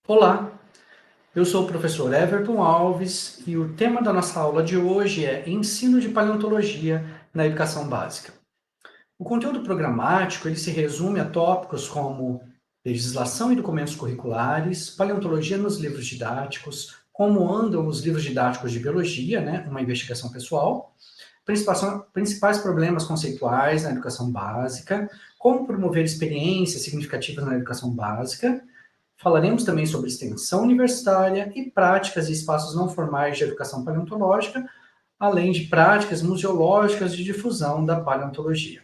Olá, eu sou o professor Everton Alves e o tema da nossa aula de hoje é Ensino de Paleontologia na Educação Básica. O conteúdo programático ele se resume a tópicos como legislação e documentos curriculares, paleontologia nos livros didáticos, como andam os livros didáticos de biologia, né, uma investigação pessoal, principais problemas conceituais na educação básica, como promover experiências significativas na educação básica. Falaremos também sobre extensão universitária e práticas e espaços não formais de educação paleontológica, além de práticas museológicas de difusão da paleontologia.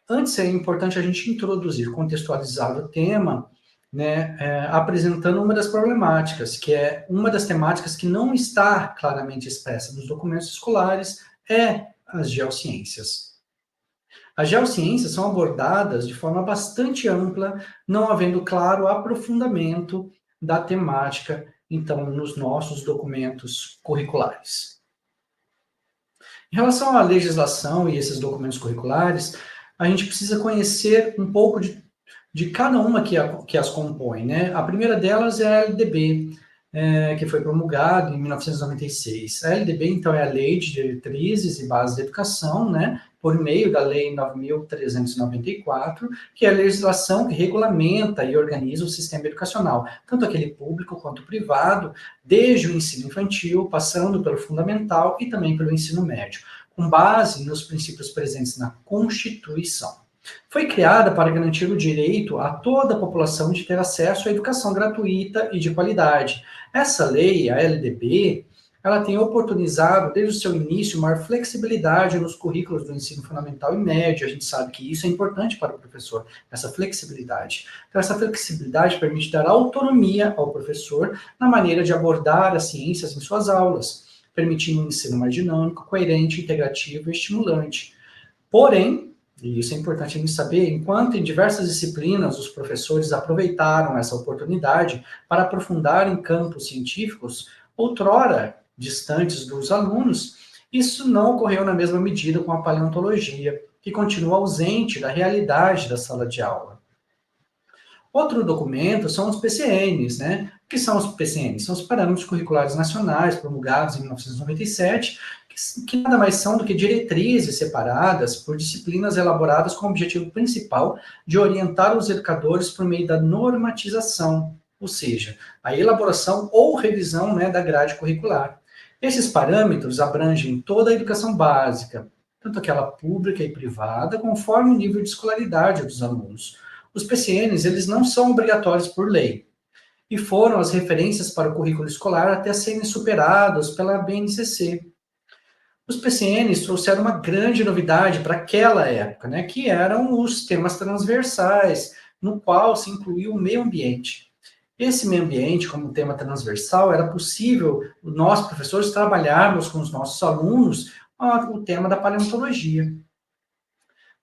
Antes é importante a gente introduzir, contextualizar o tema, né, apresentando uma das problemáticas, que é uma das temáticas que não está claramente expressa nos documentos escolares, é as geociências. As geociências são abordadas de forma bastante ampla, não havendo claro aprofundamento da temática, então, nos nossos documentos curriculares. Em relação à legislação e esses documentos curriculares, a gente precisa conhecer um pouco de cada uma que as compõe, né? A primeira delas é a LDB, que foi promulgada em 1996. A LDB, então, é a Lei de Diretrizes e Bases da Educação, né? Por meio da Lei 9.394, que é a legislação que regulamenta e organiza o sistema educacional, tanto aquele público quanto privado, desde o ensino infantil, passando pelo fundamental e também pelo ensino médio, com base nos princípios presentes na Constituição. Foi criada para garantir o direito a toda a população de ter acesso à educação gratuita e de qualidade. Essa lei, a LDB, ela tem oportunizado, desde o seu início, maior flexibilidade nos currículos do ensino fundamental e médio. A gente sabe que isso é importante para o professor, essa flexibilidade. Então, essa flexibilidade permite dar autonomia ao professor na maneira de abordar as ciências em suas aulas, permitindo um ensino mais dinâmico, coerente, integrativo e estimulante. Porém, e isso é importante a gente saber, enquanto em diversas disciplinas os professores aproveitaram essa oportunidade para aprofundar em campos científicos, outrora distantes dos alunos, isso não ocorreu na mesma medida com a paleontologia, que continua ausente da realidade da sala de aula. Outro documento são os PCNs, né? O que são os PCNs? São os Parâmetros Curriculares Nacionais, promulgados em 1997, que nada mais são do que diretrizes separadas por disciplinas elaboradas com o objetivo principal de orientar os educadores por meio da normatização, ou seja, a elaboração ou revisão, né, da grade curricular. Esses parâmetros abrangem toda a educação básica, tanto aquela pública e privada, conforme o nível de escolaridade dos alunos. Os PCNs, eles não são obrigatórios por lei, e foram as referências para o currículo escolar até serem superados pela BNCC. Os PCNs trouxeram uma grande novidade para aquela época, né, que eram os temas transversais, no qual se incluía o meio ambiente. Esse meio ambiente, como tema transversal, era possível nós, professores, trabalharmos com os nossos alunos o tema da paleontologia.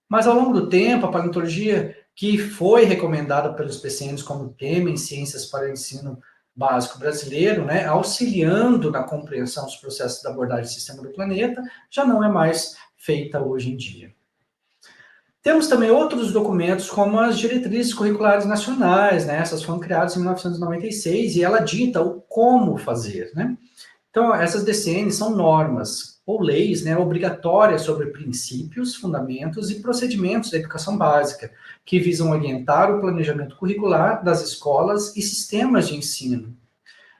Mas ao longo do tempo, a paleontologia, que foi recomendada pelos PCNs como tema em ciências para o ensino básico brasileiro, né, auxiliando na compreensão dos processos da abordagem do sistema do planeta, já não é mais feita hoje em dia. Temos também outros documentos, como as diretrizes curriculares nacionais, né, essas foram criadas em 1996 e ela dita o como fazer, né. Então, essas DCNs são normas ou leis, né, obrigatórias sobre princípios, fundamentos e procedimentos da educação básica, que visam orientar o planejamento curricular das escolas e sistemas de ensino.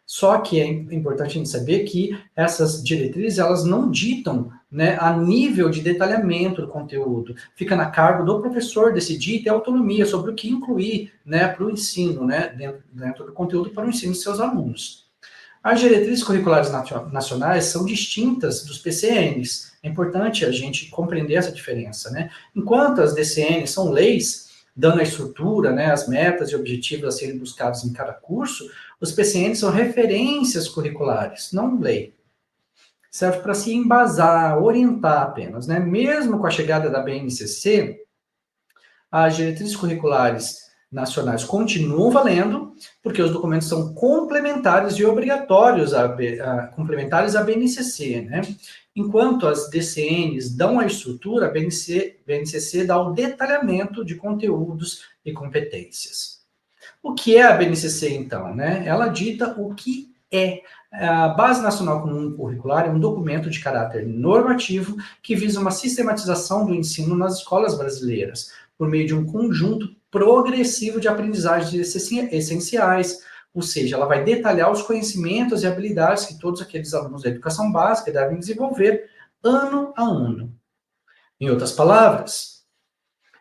Só que é importante a gente saber que essas diretrizes, elas não ditam, né, a nível de detalhamento do conteúdo. Fica na cargo do professor decidir e ter autonomia sobre o que incluir, né, para o ensino, né, dentro do conteúdo para o ensino de seus alunos. As diretrizes curriculares nacionais são distintas dos PCNs. É importante a gente compreender essa diferença, né? Enquanto as DCNs são leis, dando a estrutura, né, as metas e objetivos a serem buscados em cada curso, os PCNs são referências curriculares, não lei. Serve para se embasar, orientar apenas, né? Mesmo com a chegada da BNCC, as diretrizes curriculares nacionais continuam valendo, porque os documentos são complementares e obrigatórios complementares à BNCC, né? Enquanto as DCNs dão a estrutura, a BNCC dá o detalhamento de conteúdos e competências. O que é a BNCC, então? Né? Ela dita o que é. A Base Nacional Comum Curricular é um documento de caráter normativo que visa uma sistematização do ensino nas escolas brasileiras, por meio de um conjunto progressivo de aprendizagens essenciais, ou seja, ela vai detalhar os conhecimentos e habilidades que todos aqueles alunos da educação básica devem desenvolver ano a ano. Em outras palavras,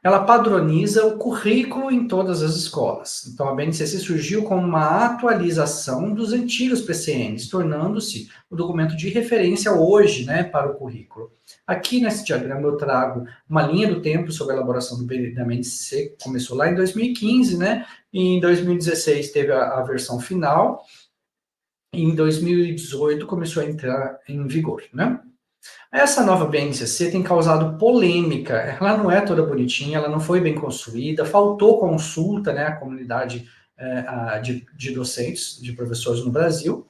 ela padroniza o currículo em todas as escolas. Então, a BNCC surgiu como uma atualização dos antigos PCNs, tornando-se o documento de referência hoje, né, para o currículo. Aqui nesse diagrama eu trago uma linha do tempo sobre a elaboração da BNCC, começou lá em 2015, né, e em 2016 teve a versão final, e em 2018 começou a entrar em vigor, né. Essa nova BNCC tem causado polêmica, ela não é toda bonitinha, ela não foi bem construída, faltou consulta, né, à comunidade de docentes, de professores no Brasil,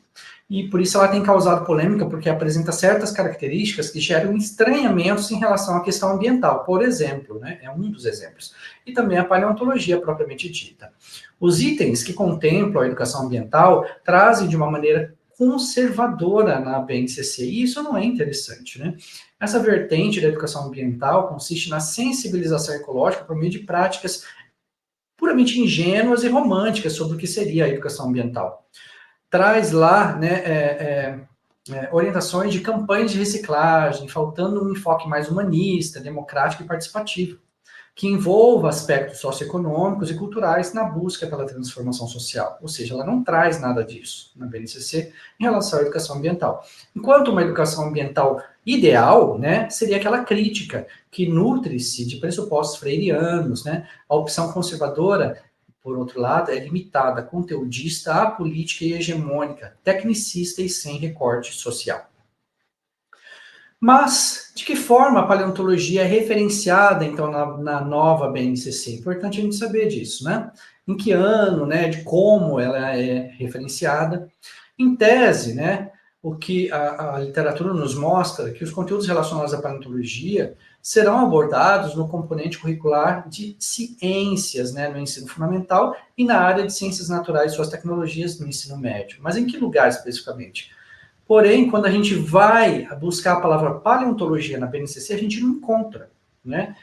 e por isso ela tem causado polêmica, porque apresenta certas características que geram estranhamentos em relação à questão ambiental, por exemplo, né, é um dos exemplos, e também a paleontologia propriamente dita. Os itens que contemplam a educação ambiental trazem de uma maneira conservadora na BNCC, e isso não é interessante, né? Essa vertente da educação ambiental consiste na sensibilização ecológica por meio de práticas puramente ingênuas e românticas sobre o que seria a educação ambiental. Traz lá, né, orientações de campanhas de reciclagem, faltando um enfoque mais humanista, democrático e participativo, que envolva aspectos socioeconômicos e culturais na busca pela transformação social. Ou seja, ela não traz nada disso na BNCC em relação à educação ambiental. Enquanto uma educação ambiental ideal, né, seria aquela crítica que nutre-se de pressupostos freirianos, né? A opção conservadora, por outro lado, é limitada, conteudista, apolítica e hegemônica, tecnicista e sem recorte social. Mas, de que forma a paleontologia é referenciada, então, na nova BNCC? Importante a gente saber disso, né? Em que ano, né? De como ela é referenciada. Em tese, né? O que a literatura nos mostra é que os conteúdos relacionados à paleontologia serão abordados no componente curricular de ciências, né? No ensino fundamental e na área de ciências naturais e suas tecnologias no ensino médio. Mas em que lugar especificamente? Porém, quando a gente vai buscar a palavra paleontologia na BNCC, a gente não encontra, né?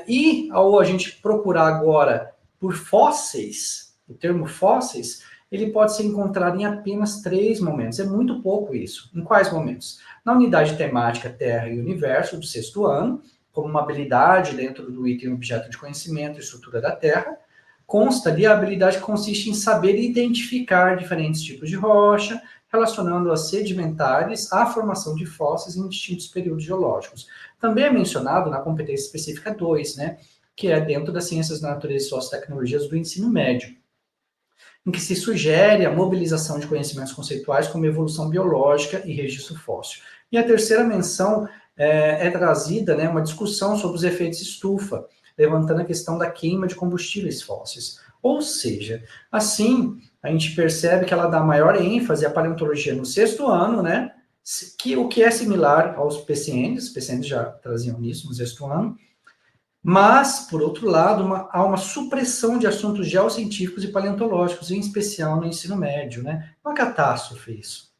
E ao a gente procurar agora por fósseis, o termo fósseis, ele pode ser encontrado em apenas 3 momentos. É muito pouco isso. Em quais momentos? Na unidade temática Terra e Universo, do 6º ano, como uma habilidade dentro do item objeto de conhecimento e estrutura da Terra. Consta ali a habilidade que consiste em saber identificar diferentes tipos de rocha, relacionando-as sedimentares à formação de fósseis em distintos períodos geológicos. Também é mencionado na competência específica 2, né, que é dentro das ciências da natureza e sociotecnologias do ensino médio, em que se sugere a mobilização de conhecimentos conceituais como evolução biológica e registro fóssil. E a terceira menção é trazida, né, uma discussão sobre os efeitos estufa, levantando a questão da queima de combustíveis fósseis. Ou seja, assim, a gente percebe que ela dá maior ênfase à paleontologia no 6º ano, né, o que é similar aos PCNs, os PCNs já traziam isso no 6º ano, mas, por outro lado, há uma supressão de assuntos geocientíficos e paleontológicos, em especial no ensino médio, né? Uma catástrofe isso.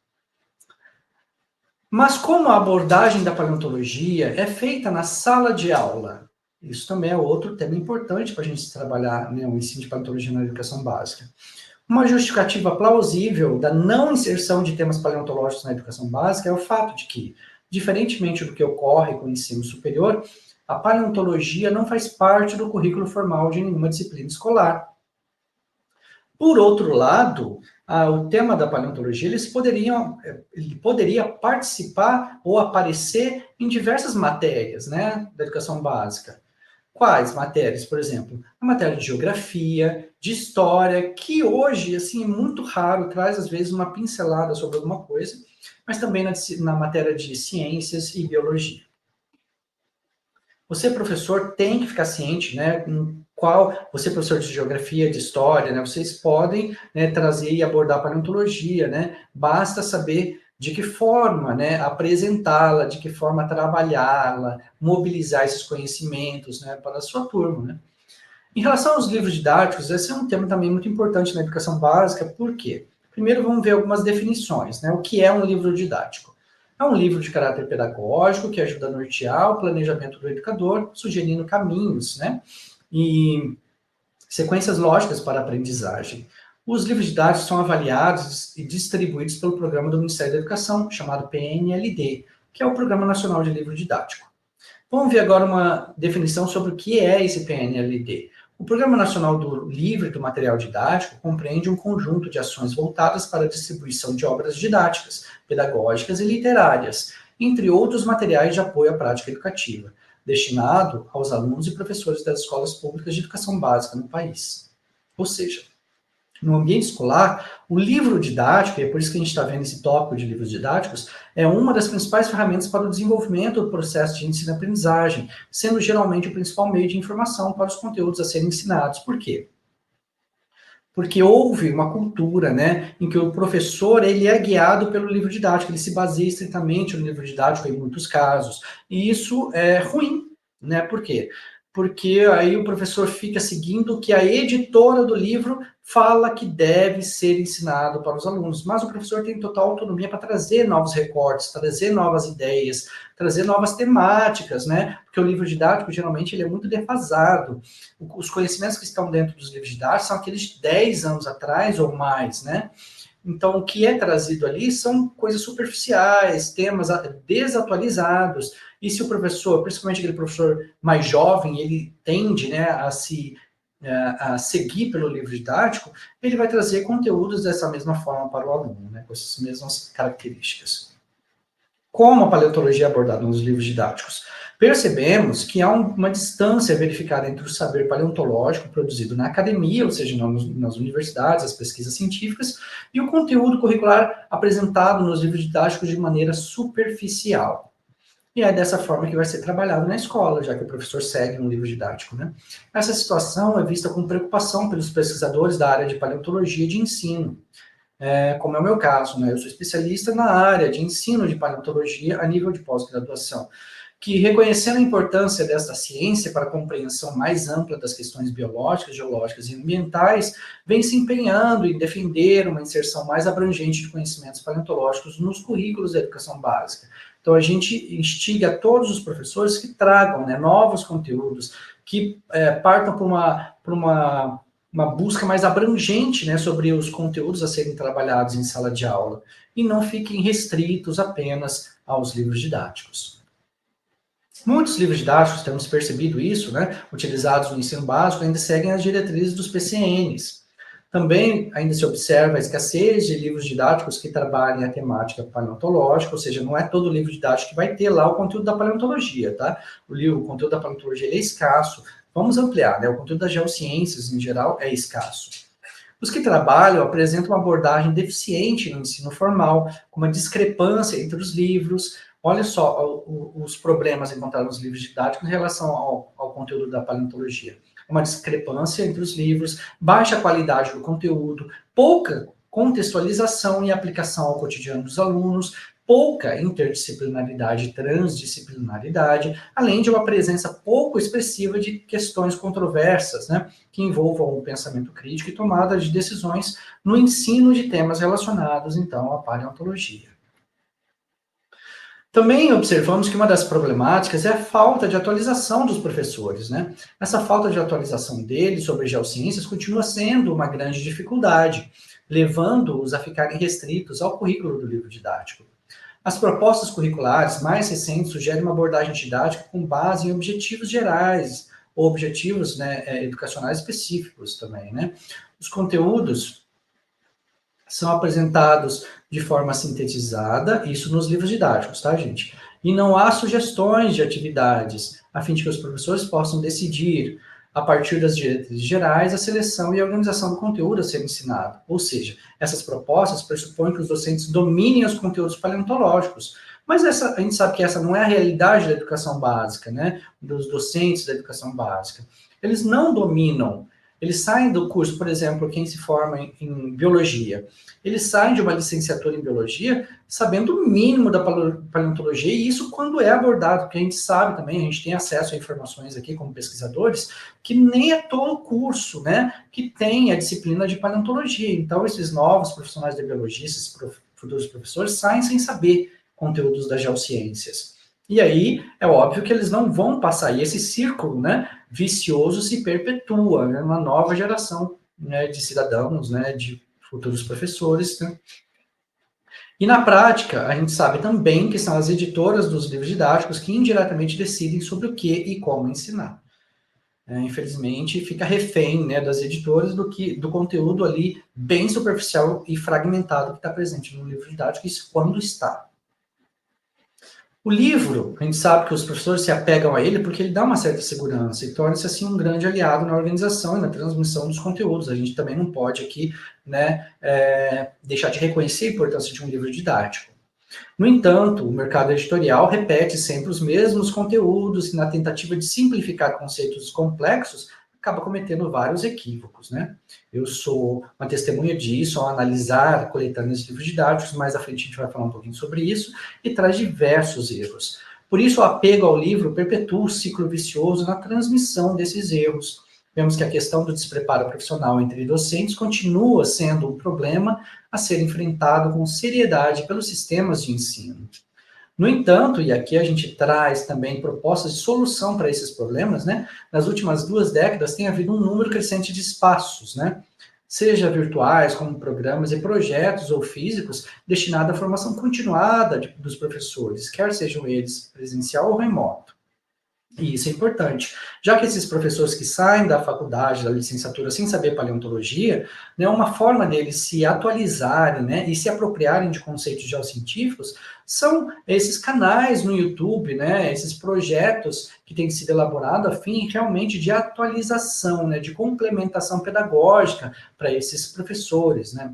Mas como a abordagem da paleontologia é feita na sala de aula, isso também é outro tema importante para a gente trabalhar, né, o ensino de paleontologia na educação básica. Uma justificativa plausível da não inserção de temas paleontológicos na educação básica é o fato de que, diferentemente do que ocorre com o ensino superior, a paleontologia não faz parte do currículo formal de nenhuma disciplina escolar. Por outro lado, o tema da paleontologia ele poderia participar ou aparecer em diversas matérias, né, da educação básica. Quais matérias, por exemplo? A matéria de geografia, de história, que hoje, assim, é muito raro, traz às vezes uma pincelada sobre alguma coisa, mas também na matéria de ciências e biologia. Você, professor, tem que ficar ciente, né, você, professor de geografia, de história, né, vocês podem, né, trazer e abordar a paleontologia, né, basta saber de que forma, né, apresentá-la, de que forma trabalhá-la, mobilizar esses conhecimentos, né, para a sua turma, né. Em relação aos livros didáticos, esse é um tema também muito importante na educação básica, por quê? Primeiro vamos ver algumas definições, né? O que é um livro didático? É um livro de caráter pedagógico que ajuda a nortear o planejamento do educador, sugerindo caminhos, né? E sequências lógicas para a aprendizagem. Os livros didáticos são avaliados e distribuídos pelo programa do Ministério da Educação, chamado PNLD, que é o Programa Nacional de Livro Didático. Vamos ver agora uma definição sobre o que é esse PNLD. O Programa Nacional do Livro e do Material Didático compreende um conjunto de ações voltadas para a distribuição de obras didáticas, pedagógicas e literárias, entre outros materiais de apoio à prática educativa, destinado aos alunos e professores das escolas públicas de educação básica no país. Ou seja, no ambiente escolar, o livro didático, e é por isso que a gente está vendo esse tópico de livros didáticos, é uma das principais ferramentas para o desenvolvimento do processo de ensino-aprendizagem, sendo geralmente o principal meio de informação para os conteúdos a serem ensinados. Por quê? Porque houve uma cultura, né, em que o professor ele é guiado pelo livro didático, ele se baseia estritamente no livro didático em muitos casos, e isso é ruim, né? Por quê? Porque aí o professor fica seguindo o que a editora do livro fala que deve ser ensinado para os alunos, mas o professor tem total autonomia para trazer novos recortes, trazer novas ideias, trazer novas temáticas, né? Porque o livro didático, geralmente, ele é muito defasado. Os conhecimentos que estão dentro dos livros didáticos são aqueles de 10 anos atrás ou mais, né? Então, o que é trazido ali são coisas superficiais, temas desatualizados, e se o professor, principalmente aquele professor mais jovem, ele tende, né, a seguir pelo livro didático, ele vai trazer conteúdos dessa mesma forma para o aluno, né, com essas mesmas características. Como a paleontologia é abordada nos livros didáticos? Percebemos que há uma distância verificada entre o saber paleontológico produzido na academia, ou seja, nas universidades, as pesquisas científicas, e o conteúdo curricular apresentado nos livros didáticos de maneira superficial. E é dessa forma que vai ser trabalhado na escola, já que o professor segue um livro didático, né? Essa situação é vista com preocupação pelos pesquisadores da área de paleontologia de ensino, como é o meu caso, né? Eu sou especialista na área de ensino de paleontologia a nível de pós-graduação, que reconhecendo a importância desta ciência para a compreensão mais ampla das questões biológicas, geológicas e ambientais, vem se empenhando em defender uma inserção mais abrangente de conhecimentos paleontológicos nos currículos da educação básica. Então, a gente instiga todos os professores que tragam, né, novos conteúdos, que partam para uma busca mais abrangente, né, sobre os conteúdos a serem trabalhados em sala de aula, e não fiquem restritos apenas aos livros didáticos. Muitos livros didáticos, temos percebido isso, né, utilizados no ensino básico, ainda seguem as diretrizes dos PCNs. Também ainda se observa a escassez de livros didáticos que trabalhem a temática paleontológica, ou seja, não é todo livro didático que vai ter lá o conteúdo da paleontologia, tá? O conteúdo da paleontologia é escasso. Vamos ampliar, né? O conteúdo das geociências, em geral, é escasso. Os que trabalham apresentam uma abordagem deficiente no ensino formal, com uma discrepância entre os livros. Olha só os problemas encontrados nos livros didáticos em relação ao conteúdo da paleontologia. Uma discrepância entre os livros, baixa qualidade do conteúdo, pouca contextualização e aplicação ao cotidiano dos alunos, pouca interdisciplinaridade e transdisciplinaridade, além de uma presença pouco expressiva de questões controversas, né, que envolvam o pensamento crítico e tomada de decisões no ensino de temas relacionados, então, à paleontologia. Também observamos que uma das problemáticas é a falta de atualização dos professores, né? Essa falta de atualização deles sobre geociências continua sendo uma grande dificuldade, levando-os a ficarem restritos ao currículo do livro didático. As propostas curriculares mais recentes sugerem uma abordagem didática com base em objetivos gerais, ou objetivos, né, educacionais específicos também, né? Os conteúdos são apresentados de forma sintetizada, isso nos livros didáticos, tá, gente? E não há sugestões de atividades, a fim de que os professores possam decidir, a partir das diretrizes gerais, a seleção e a organização do conteúdo a ser ensinado. Ou seja, essas propostas pressupõem que os docentes dominem os conteúdos paleontológicos, mas a gente sabe que essa não é a realidade da educação básica, né? Dos docentes da educação básica. Eles não dominam Eles saem do curso, por exemplo, quem se forma em biologia, eles saem de uma licenciatura em biologia sabendo o mínimo da paleontologia, e isso quando é abordado, porque a gente sabe também, a gente tem acesso a informações aqui como pesquisadores, que nem é todo o curso, né, que tem a disciplina de paleontologia. Então, esses novos profissionais de biologia, esses futuros professores, saem sem saber conteúdos das geociências. E aí, é óbvio que eles não vão passar, e esse círculo, né, vicioso se perpetua, né, uma nova geração, né, de cidadãos, né, de futuros professores, né. E na prática, a gente sabe também que são as editoras dos livros didáticos que indiretamente decidem sobre o que e como ensinar. Infelizmente, fica refém, né, das editoras do conteúdo ali bem superficial e fragmentado que está presente no livro didático, isso quando está. O livro, a gente sabe que os professores se apegam a ele porque ele dá uma certa segurança e torna-se assim um grande aliado na organização e na transmissão dos conteúdos. A gente também não pode aqui, né, deixar de reconhecer a importância de um livro didático. No entanto, o mercado editorial repete sempre os mesmos conteúdos e, na tentativa de simplificar conceitos complexos, acaba cometendo vários equívocos, né? Eu sou uma testemunha disso ao analisar coletâneas de livros didáticos, mais à frente a gente vai falar um pouquinho sobre isso, e traz diversos erros. Por isso, o apego ao livro perpetua o ciclo vicioso na transmissão desses erros. Vemos que a questão do despreparo profissional entre docentes continua sendo um problema a ser enfrentado com seriedade pelos sistemas de ensino. No entanto, e aqui a gente traz também propostas de solução para esses problemas, né? Nas últimas 2 décadas tem havido um número crescente de espaços, né? Seja virtuais, como programas e projetos ou físicos, destinados à formação continuada dos professores, quer sejam eles presencial ou remoto. E isso é importante, já que esses professores que saem da faculdade, da licenciatura, sem saber paleontologia, né, uma forma deles se atualizarem, né, e se apropriarem de conceitos geocientíficos são esses canais no YouTube, né, esses projetos que têm sido elaborados a fim realmente de atualização, né, de complementação pedagógica para esses professores, né.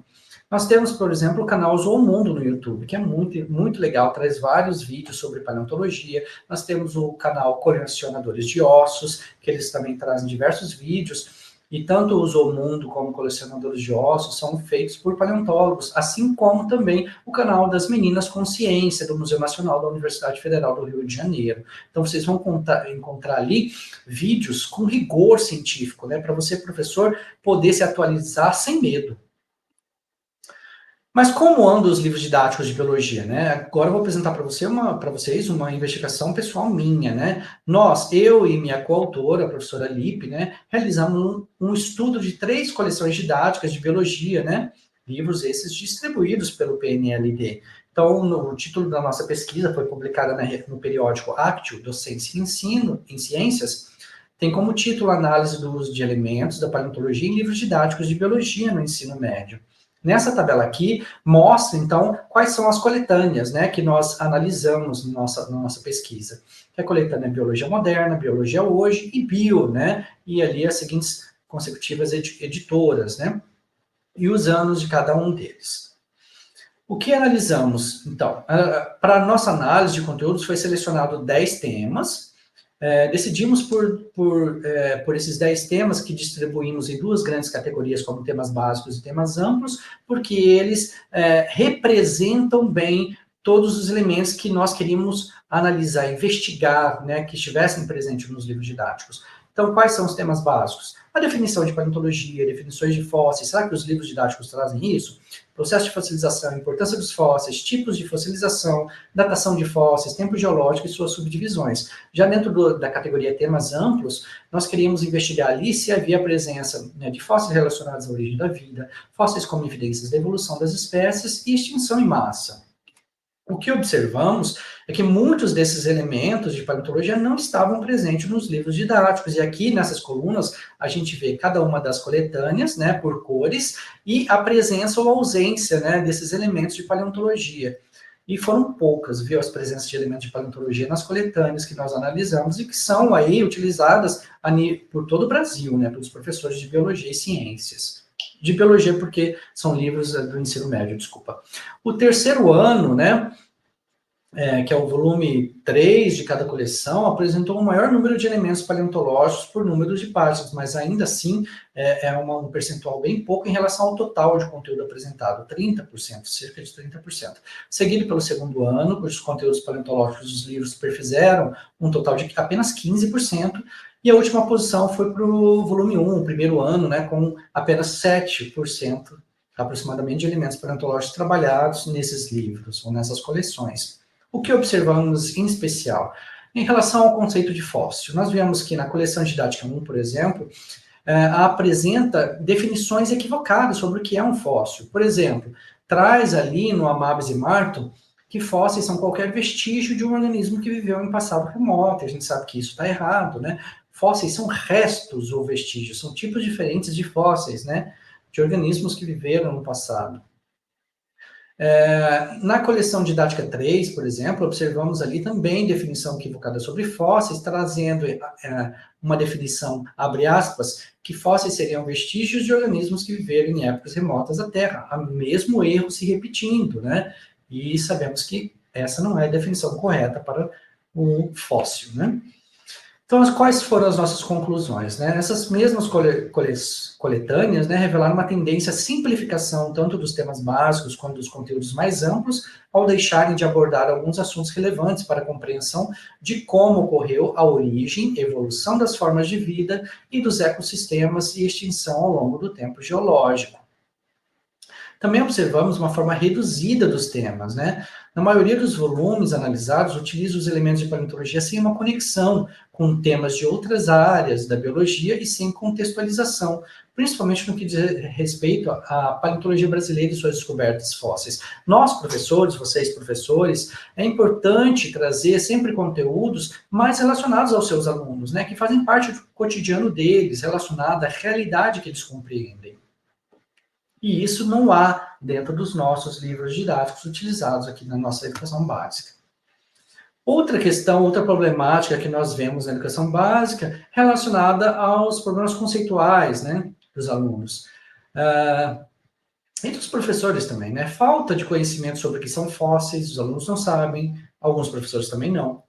Nós temos, por exemplo, o canal Zoomundo no YouTube, que é muito, muito legal, traz vários vídeos sobre paleontologia. Nós temos o canal Colecionadores de Ossos, que eles também trazem diversos vídeos. E tanto o Zoomundo como o Colecionadores de Ossos são feitos por paleontólogos, assim como também o canal das Meninas Consciência, do Museu Nacional da Universidade Federal do Rio de Janeiro. Então, vocês vão encontrar ali vídeos com rigor científico, né, para você, professor, poder se atualizar sem medo. Mas como andam os livros didáticos de biologia, né? Agora eu vou apresentar para vocês uma investigação pessoal minha, né? Eu e minha coautora, a professora Lipe, né, realizamos um estudo de 3 coleções didáticas de biologia, né? Livros esses distribuídos pelo PNLD. Então, o título da nossa pesquisa foi publicada no periódico Actio, Docência e Ensino em Ciências, tem como título Análise do uso de elementos da paleontologia em livros didáticos de biologia no ensino médio. Nessa tabela aqui, mostra, então, quais são as coletâneas, né, que nós analisamos na nossa pesquisa. Que é a coletânea Biologia Moderna, Biologia Hoje e Bio, né, e ali as seguintes consecutivas editoras, né, e os anos de cada um deles. O que analisamos, então? Para a nossa análise de conteúdos, foi selecionado 10 temas. Decidimos por esses 10 temas, que distribuímos em 2 grandes categorias, como temas básicos e temas amplos, porque eles representam bem todos os elementos que nós queríamos analisar, investigar, né, que estivessem presentes nos livros didáticos. Então, quais são os temas básicos? A definição de paleontologia, definições de fósseis, será que os livros didáticos trazem isso? Processo de fossilização, importância dos fósseis, tipos de fossilização, datação de fósseis, tempo geológico e suas subdivisões. Já dentro da categoria temas amplos, nós queríamos investigar ali se havia presença, né, de fósseis relacionados à origem da vida, fósseis como evidências da evolução das espécies e extinção em massa. O que observamos é que muitos desses elementos de paleontologia não estavam presentes nos livros didáticos, e aqui nessas colunas a gente vê cada uma das coletâneas, né, por cores, e a presença ou ausência, né, desses elementos de paleontologia. E foram poucas, viu, as presenças de elementos de paleontologia nas coletâneas que nós analisamos e que são aí utilizadas por todo o Brasil, né, pelos professores de biologia e ciências. De biologia, porque são livros do ensino médio, desculpa. O terceiro ano, né, que é o volume 3 de cada coleção, apresentou um maior número de elementos paleontológicos por número de páginas, mas ainda assim um percentual bem pouco em relação ao total de conteúdo apresentado, 30%, cerca de 30%. Seguido pelo segundo ano, cujos conteúdos paleontológicos dos livros perfizeram um total de apenas 15%, e a última posição foi para o volume 1, o primeiro ano, né, com apenas 7%, aproximadamente, de elementos paleontológicos trabalhados nesses livros, ou nessas coleções. O que observamos em especial? Em relação ao conceito de fóssil, nós vemos que na coleção didática 1, por exemplo, apresenta definições equivocadas sobre o que é um fóssil. Por exemplo, traz ali no Amabis e Marto que fósseis são qualquer vestígio de um organismo que viveu em passado remoto. A gente sabe que isso está errado, né? Fósseis são restos ou vestígios, são tipos diferentes de fósseis, né? De organismos que viveram no passado. Na coleção didática 3, por exemplo, observamos ali também definição equivocada sobre fósseis, trazendo uma definição, abre aspas, que fósseis seriam vestígios de organismos que viveram em épocas remotas da Terra. O mesmo erro se repetindo, né? E sabemos que essa não é a definição correta para o fóssil, né? Então, quais foram as nossas conclusões? Né? Essas mesmas coletâneas, né, revelaram uma tendência à simplificação tanto dos temas básicos quanto dos conteúdos mais amplos, ao deixarem de abordar alguns assuntos relevantes para a compreensão de como ocorreu a origem, evolução das formas de vida e dos ecossistemas e extinção ao longo do tempo geológico. Também observamos uma forma reduzida dos temas, né? Na maioria dos volumes analisados, utiliza os elementos de paleontologia sem uma conexão com temas de outras áreas da biologia e sem contextualização, principalmente no que diz respeito à paleontologia brasileira e suas descobertas fósseis. Nós, professores, vocês, professores, é importante trazer sempre conteúdos mais relacionados aos seus alunos, né? Que fazem parte do cotidiano deles, relacionado à realidade que eles compreendem. E isso não há dentro dos nossos livros didáticos utilizados aqui na nossa educação básica. Outra questão, outra problemática que nós vemos na educação básica, relacionada aos problemas conceituais, né, dos alunos. E dos professores também, né? Falta de conhecimento sobre o que são fósseis, os alunos não sabem, alguns professores também não.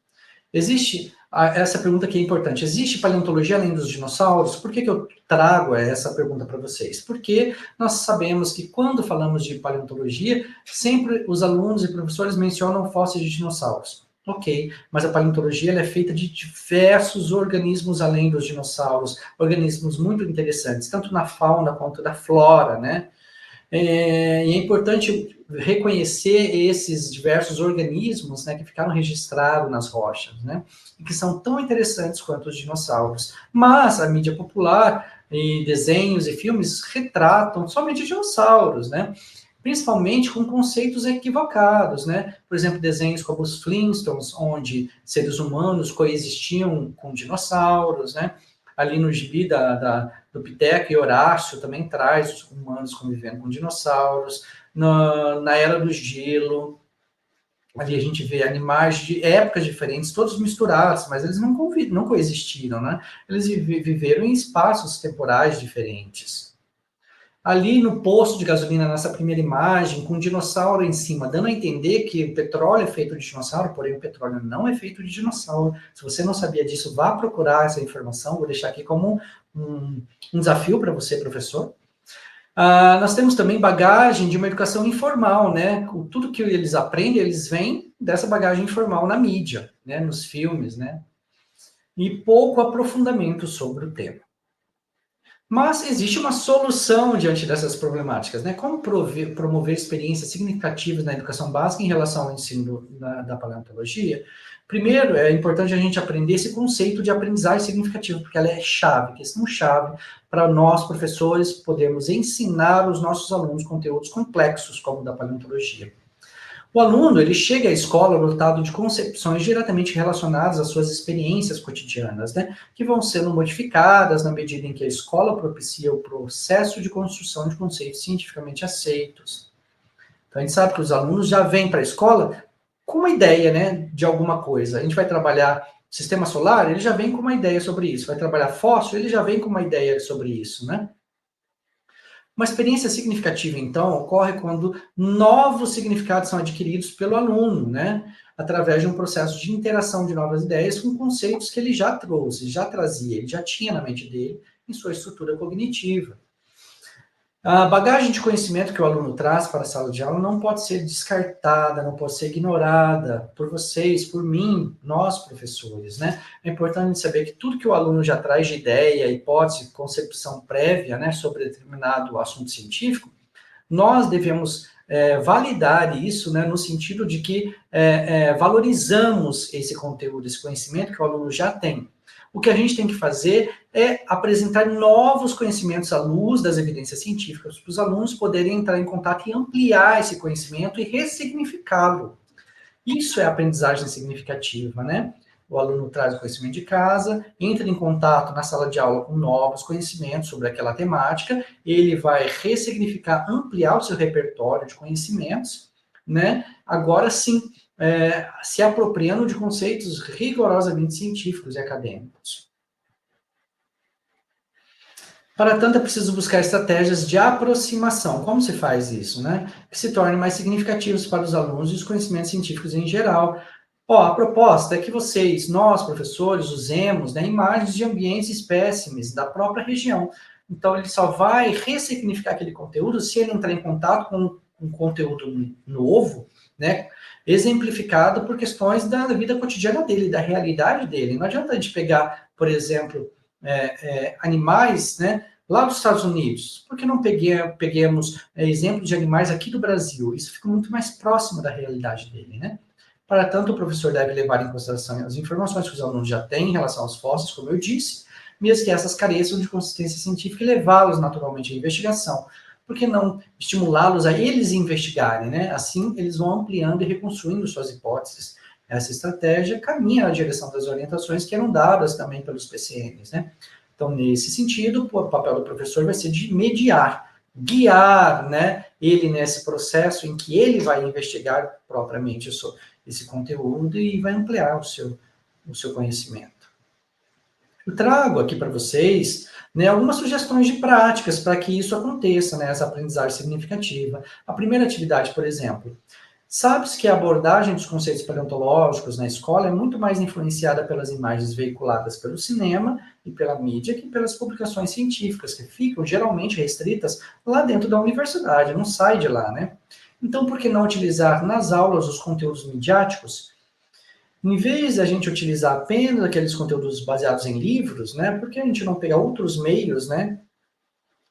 Existe, essa pergunta aqui é importante, existe paleontologia além dos dinossauros? Por que eu trago essa pergunta para vocês? Porque nós sabemos que quando falamos de paleontologia, sempre os alunos e professores mencionam fósseis de dinossauros. Ok, mas a paleontologia ela é feita de diversos organismos além dos dinossauros, organismos muito interessantes, tanto na fauna quanto na flora, né? E é importante reconhecer esses diversos organismos, né, que ficaram registrados nas rochas, né, e que são tão interessantes quanto os dinossauros. Mas a mídia popular e desenhos e filmes retratam somente dinossauros, né, principalmente com conceitos equivocados, né? Por exemplo, desenhos como os Flintstones, onde seres humanos coexistiam com dinossauros, né? Ali no gibi do Piteco e Horácio também traz os humanos convivendo com dinossauros. Na Era do Gelo, ali a gente vê animais de épocas diferentes, todos misturados, mas eles não coexistiram, né? Eles viveram em espaços temporais diferentes. Ali no posto de gasolina, nessa primeira imagem, com um dinossauro em cima, dando a entender que o petróleo é feito de dinossauro, porém o petróleo não é feito de dinossauro. Se você não sabia disso, vá procurar essa informação, vou deixar aqui como um desafio para você, professor. Nós temos também bagagem de uma educação informal, né? Tudo que eles aprendem, eles vêm dessa bagagem informal na mídia, né? Nos filmes, né? E pouco aprofundamento sobre o tema. Mas existe uma solução diante dessas problemáticas, né? Como promover experiências significativas na educação básica em relação ao ensino da paleontologia? Primeiro, é importante a gente aprender esse conceito de aprendizagem significativa, porque ela é chave, questão-chave, para nós, professores, podermos ensinar os nossos alunos conteúdos complexos, como o da paleontologia. O aluno, ele chega à escola lotado de concepções diretamente relacionadas às suas experiências cotidianas, né, que vão sendo modificadas na medida em que a escola propicia o processo de construção de conceitos cientificamente aceitos. Então, a gente sabe que os alunos já vêm para a escola com uma ideia, né, de alguma coisa. A gente vai trabalhar sistema solar, ele já vem com uma ideia sobre isso. Vai trabalhar fóssil, ele já vem com uma ideia sobre isso, né? Uma experiência significativa, então, ocorre quando novos significados são adquiridos pelo aluno, né? através de um processo de interação de novas ideias com conceitos que ele já trouxe, já trazia, ele já tinha na mente dele em sua estrutura cognitiva. A bagagem de conhecimento que o aluno traz para a sala de aula não pode ser descartada, não pode ser ignorada por vocês, por mim, nós professores, né? É importante saber que tudo que o aluno já traz de ideia, hipótese, concepção prévia, né, sobre determinado assunto científico, nós devemos validar isso, né, no sentido de que valorizamos esse conteúdo, esse conhecimento que o aluno já tem. O que a gente tem que fazer é apresentar novos conhecimentos à luz das evidências científicas para os alunos poderem entrar em contato e ampliar esse conhecimento e ressignificá-lo. Isso é aprendizagem significativa, né? O aluno traz o conhecimento de casa, entra em contato na sala de aula com novos conhecimentos sobre aquela temática, ele vai ressignificar, ampliar o seu repertório de conhecimentos, né? Agora sim, se apropriando de conceitos rigorosamente científicos e acadêmicos. Para tanto, é preciso buscar estratégias de aproximação. Como se faz isso, né? Que se tornem mais significativos para os alunos e os conhecimentos científicos em geral. A proposta é que vocês, nós, professores, usemos, né, imagens de ambientes e espécimes da própria região. Então, ele só vai ressignificar aquele conteúdo se ele entrar em contato com um conteúdo novo, né, exemplificado por questões da vida cotidiana dele, da realidade dele. Não adianta a gente pegar, por exemplo, animais, né, lá dos Estados Unidos. Por que não peguemos exemplos de animais aqui do Brasil? Isso fica muito mais próximo da realidade dele, né? Para tanto, o professor deve levar em consideração as informações que os alunos já têm em relação aos fósseis, como eu disse, mesmo que essas careçam de consistência científica e levá-los naturalmente à investigação. Por que não estimulá-los a eles investigarem, né? Assim, eles vão ampliando e reconstruindo suas hipóteses. Essa estratégia caminha na direção das orientações que eram dadas também pelos PCNs, né? Então, nesse sentido, o papel do professor vai ser de mediar, guiar, né, ele nesse processo em que ele vai investigar propriamente esse conteúdo e vai ampliar o seu conhecimento. Eu trago aqui para vocês, né, algumas sugestões de práticas para que isso aconteça, né, essa aprendizagem significativa. A primeira atividade, por exemplo, sabe-se que a abordagem dos conceitos paleontológicos na escola é muito mais influenciada pelas imagens veiculadas pelo cinema e pela mídia que pelas publicações científicas, que ficam geralmente restritas lá dentro da universidade, não sai de lá, né? Então, por que não utilizar nas aulas os conteúdos midiáticos? Em vez de a gente utilizar apenas aqueles conteúdos baseados em livros, né? Por que a gente não pegar outros meios, né,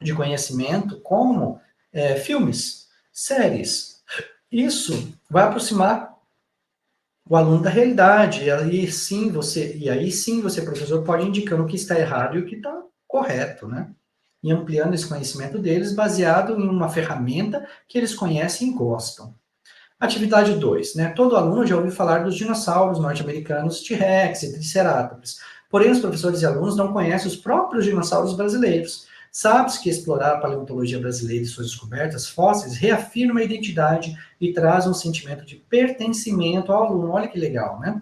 de conhecimento, como filmes, séries? Isso vai aproximar o aluno da realidade, e aí sim você, professor, pode indicar o que está errado e o que está correto, né? E ampliando esse conhecimento deles baseado em uma ferramenta que eles conhecem e gostam. Atividade 2, né? Todo aluno já ouviu falar dos dinossauros norte-americanos T-Rex e Triceratops. Porém, os professores e alunos não conhecem os próprios dinossauros brasileiros. Sabe-se que explorar a paleontologia brasileira e suas descobertas fósseis reafirma a identidade e traz um sentimento de pertencimento ao aluno. Olha que legal, né?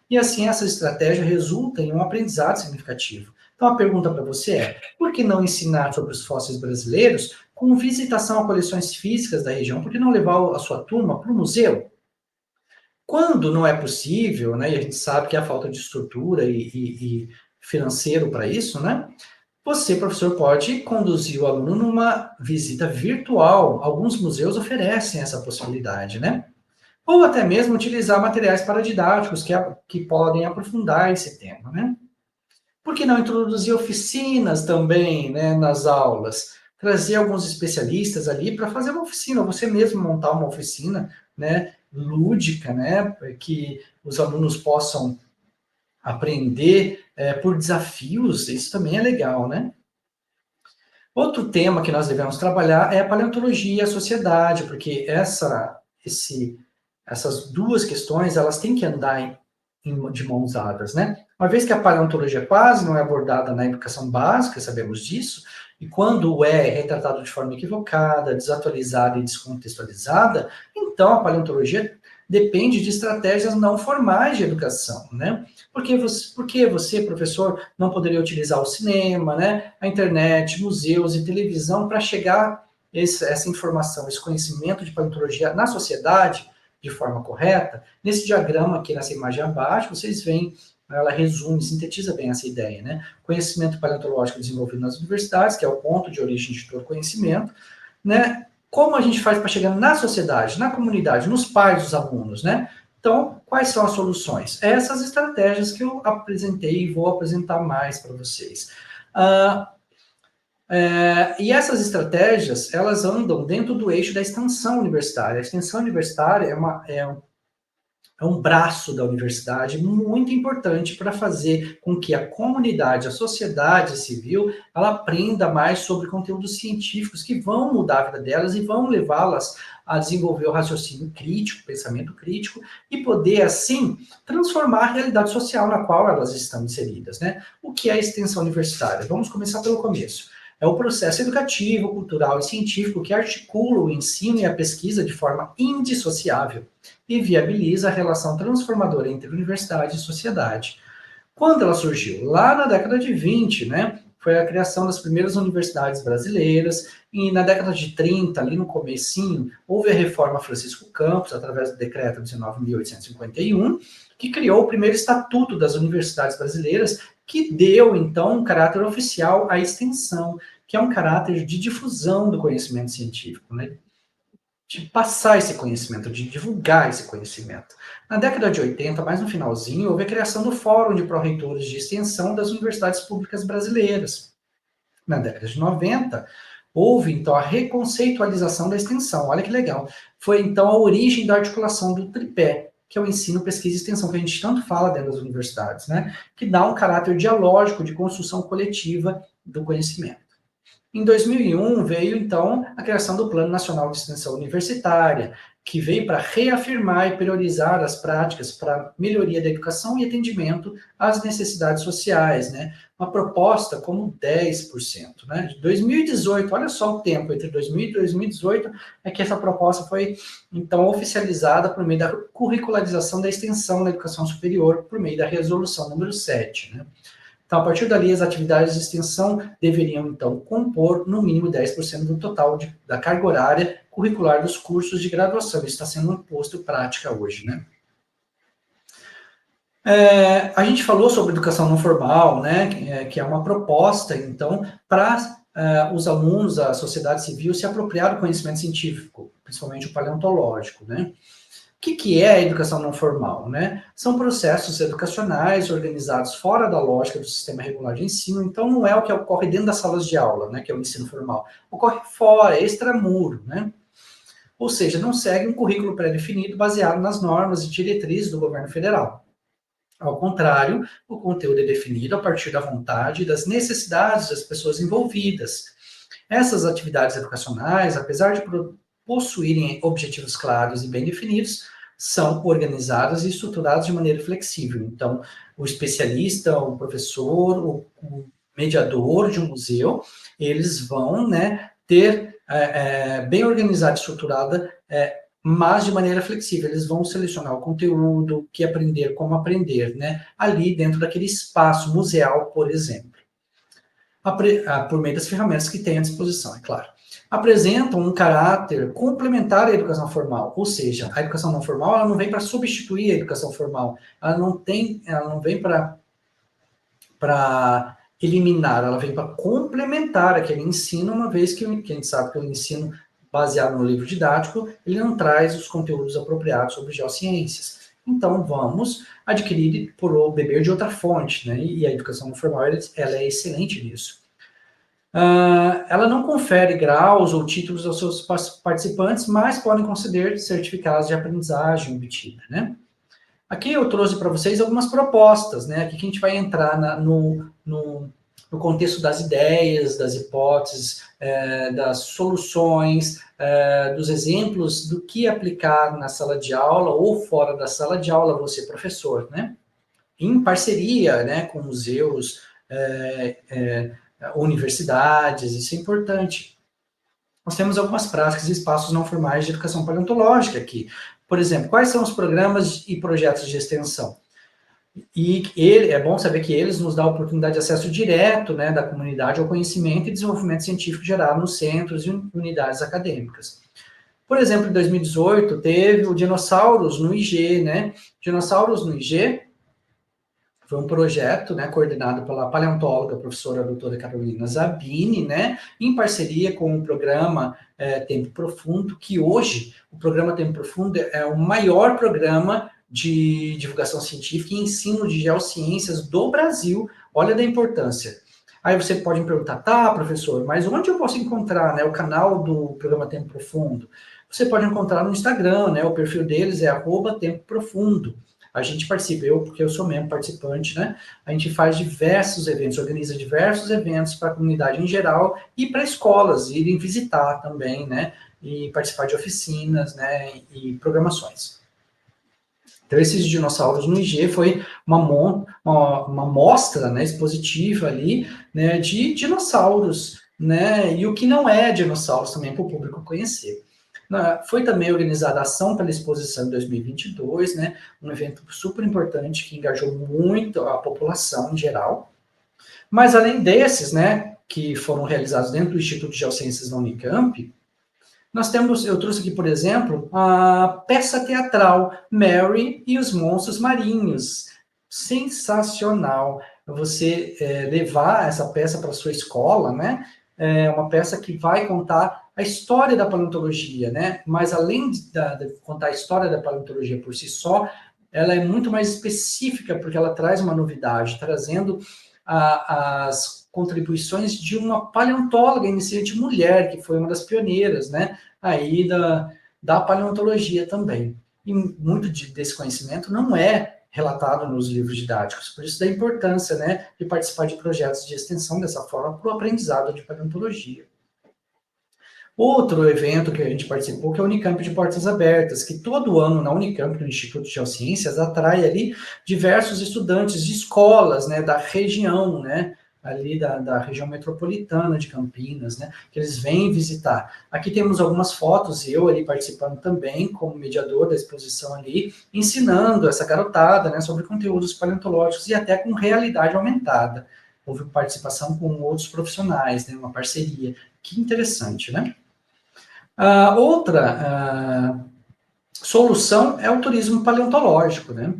E assim, essa estratégia resulta em um aprendizado significativo. Então, a pergunta para você é: por que não ensinar sobre os fósseis brasileiros com visitação a coleções físicas da região? Por que não levar a sua turma para o museu? Quando não é possível, né, e a gente sabe que há falta de estrutura e financeiro para isso, né? Você, professor, pode conduzir o aluno numa visita virtual. Alguns museus oferecem essa possibilidade, né? Ou até mesmo utilizar materiais paradidáticos que podem aprofundar esse tema, né? Por que não introduzir oficinas também, né, nas aulas? Trazer alguns especialistas ali para fazer uma oficina, ou você mesmo montar uma oficina, né, lúdica, né, que os alunos possam aprender por desafios, isso também é legal, né? Outro tema que nós devemos trabalhar é a paleontologia e a sociedade, porque essas duas questões, elas têm que andar de mãos dadas, né? Uma vez que a paleontologia quase não é abordada na educação básica, sabemos disso, e quando é retratado de forma equivocada, desatualizada e descontextualizada, então a paleontologia depende de estratégias não formais de educação, né? Porque você, professor, não poderia utilizar o cinema, né, a internet, museus e televisão para chegar essa informação, esse conhecimento de paleontologia na sociedade de forma correta, nesse diagrama aqui, nessa imagem abaixo, vocês veem, ela resume, sintetiza bem essa ideia, né? Conhecimento paleontológico desenvolvido nas universidades, que é o ponto de origem de todo conhecimento, né? Como a gente faz para chegar na sociedade, na comunidade, nos pais dos alunos, né? Então, quais são as soluções? Essas estratégias que eu apresentei e vou apresentar mais para vocês. E essas estratégias, elas andam dentro do eixo da extensão universitária. A extensão universitária é um braço da universidade muito importante para fazer com que a comunidade, a sociedade civil, ela aprenda mais sobre conteúdos científicos que vão mudar a vida delas e vão levá-las a desenvolver o raciocínio crítico, o pensamento crítico, e poder, assim, transformar a realidade social na qual elas estão inseridas, né? O que é a extensão universitária? Vamos começar pelo começo. É o processo educativo, cultural e científico que articula o ensino e a pesquisa de forma indissociável e viabiliza a relação transformadora entre universidade e sociedade. Quando ela surgiu? Lá na década de 20, né? Foi a criação das primeiras universidades brasileiras, e na década de 30, ali no comecinho, houve a reforma Francisco Campos, através do decreto 19.851, que criou o primeiro estatuto das universidades brasileiras, que deu, então, um caráter oficial à extensão, que é um caráter de difusão do conhecimento científico, né? De passar esse conhecimento, de divulgar esse conhecimento. Na década de 80, mais no finalzinho, houve a criação do Fórum de Pró-Reitores de Extensão das Universidades Públicas Brasileiras. Na década de 90, houve, então, a reconceitualização da extensão. Olha que legal. Foi, então, a origem da articulação do tripé, que é o ensino, pesquisa e extensão, que a gente tanto fala dentro das universidades, né? Que dá um caráter dialógico de construção coletiva do conhecimento. Em 2001, veio, então, a criação do Plano Nacional de Extensão Universitária, que veio para reafirmar e priorizar as práticas para melhoria da educação e atendimento às necessidades sociais, né? Uma proposta como 10%, né? De 2018, olha só o tempo, entre 2000 e 2018, é que essa proposta foi, então, oficializada por meio da curricularização da extensão na educação superior, por meio da resolução número 7, né? Então, a partir dali, as atividades de extensão deveriam, então, compor no mínimo 10% do total da carga horária curricular dos cursos de graduação. Isso está sendo posto em prática hoje, né? A gente falou sobre educação não formal, né, que é uma proposta, então, para os alunos, a sociedade civil, se apropriar do conhecimento científico, principalmente o paleontológico, né? O que é a educação não formal, né? São processos educacionais organizados fora da lógica do sistema regular de ensino, então não é o que ocorre dentro das salas de aula, né, que é o ensino formal. Ocorre fora, extramuro, né? Ou seja, não segue um currículo pré-definido baseado nas normas e diretrizes do governo federal. Ao contrário, o conteúdo é definido a partir da vontade e das necessidades das pessoas envolvidas. Essas atividades educacionais, apesar de possuírem objetivos claros e bem definidos, são organizadas e estruturadas de maneira flexível. Então, o especialista, o professor, o mediador de um museu, eles vão, né, ter bem organizada e estruturada, mas de maneira flexível. Eles vão selecionar o conteúdo, o que aprender, como aprender, né, ali dentro daquele espaço museal, por exemplo. Por meio das ferramentas que tem à disposição, é claro. Apresentam um caráter complementar à educação formal, ou seja, a educação não formal ela não vem para substituir a educação formal, ela não vem para eliminar, ela vem para complementar aquele ensino, uma vez que a gente sabe que o ensino baseado no livro didático, ele não traz os conteúdos apropriados sobre geociências. Então, vamos adquirir por beber de outra fonte, né? E a educação não formal, ela é excelente nisso. Ela não confere graus ou títulos aos seus participantes, mas podem conceder certificados de aprendizagem obtida, né? Aqui eu trouxe para vocês algumas propostas, né? Aqui que a gente vai entrar no contexto das ideias, das hipóteses, das soluções, dos exemplos do que aplicar na sala de aula ou fora da sala de aula, você professor, né? Em parceria, né, com museus, universidades, isso é importante. Nós temos algumas práticas e espaços não formais de educação paleontológica aqui. Por exemplo, quais são os programas e projetos de extensão? E é bom saber que eles nos dão a oportunidade de acesso direto, né, da comunidade ao conhecimento e desenvolvimento científico gerado nos centros e unidades acadêmicas. Por exemplo, em 2018, teve o Dinossauros no IG, né? Dinossauros no IG foi um projeto, né, coordenado pela paleontóloga, professora doutora Carolina Zabini, né, em parceria com o programa Tempo Profundo, que hoje, o programa Tempo Profundo é o maior programa de divulgação científica e ensino de geociências do Brasil. Olha da importância. Aí você pode me perguntar, tá, professor, mas onde eu posso encontrar, né, o canal do programa Tempo Profundo? Você pode encontrar no Instagram, né, o perfil deles é @Tempo Profundo. A gente participa, porque eu sou membro participante, né? A gente faz diversos eventos, organiza diversos eventos para a comunidade em geral e para escolas irem visitar também, né? E participar de oficinas, né? E programações. Então, esses dinossauros no IG foi uma mostra, né, expositiva ali, né, de dinossauros, né, e o que não é dinossauros também para o público conhecer. Foi também organizada a Ação pela Exposição em 2022, né, um evento super importante que engajou muito a população em geral. Mas além desses, né, que foram realizados dentro do Instituto de Geociências da Unicamp, nós temos, eu trouxe aqui, por exemplo, a peça teatral Mary e os Monstros Marinhos. Sensacional. Você levar essa peça para sua escola, né? É uma peça que vai contar a história da paleontologia, né? Mas além de contar a história da paleontologia por si só, ela é muito mais específica, porque ela traz uma novidade, trazendo as contribuições de uma paleontóloga iniciante mulher, que foi uma das pioneiras, né? Aí da paleontologia também. E muito desse conhecimento não é relatado nos livros didáticos, por isso da importância, né, de participar de projetos de extensão dessa forma para o aprendizado de paleontologia. Outro evento que a gente participou, que é o Unicamp de Portas Abertas, que todo ano na Unicamp, no Instituto de Geociências, atrai ali diversos estudantes de escolas, né, da região, né, ali da região metropolitana de Campinas, né, que eles vêm visitar. Aqui temos algumas fotos, eu ali participando também, como mediador da exposição ali, ensinando essa garotada, né, sobre conteúdos paleontológicos e até com realidade aumentada. Houve participação com outros profissionais, né, uma parceria. Que interessante, né? Outra solução é o turismo paleontológico, né?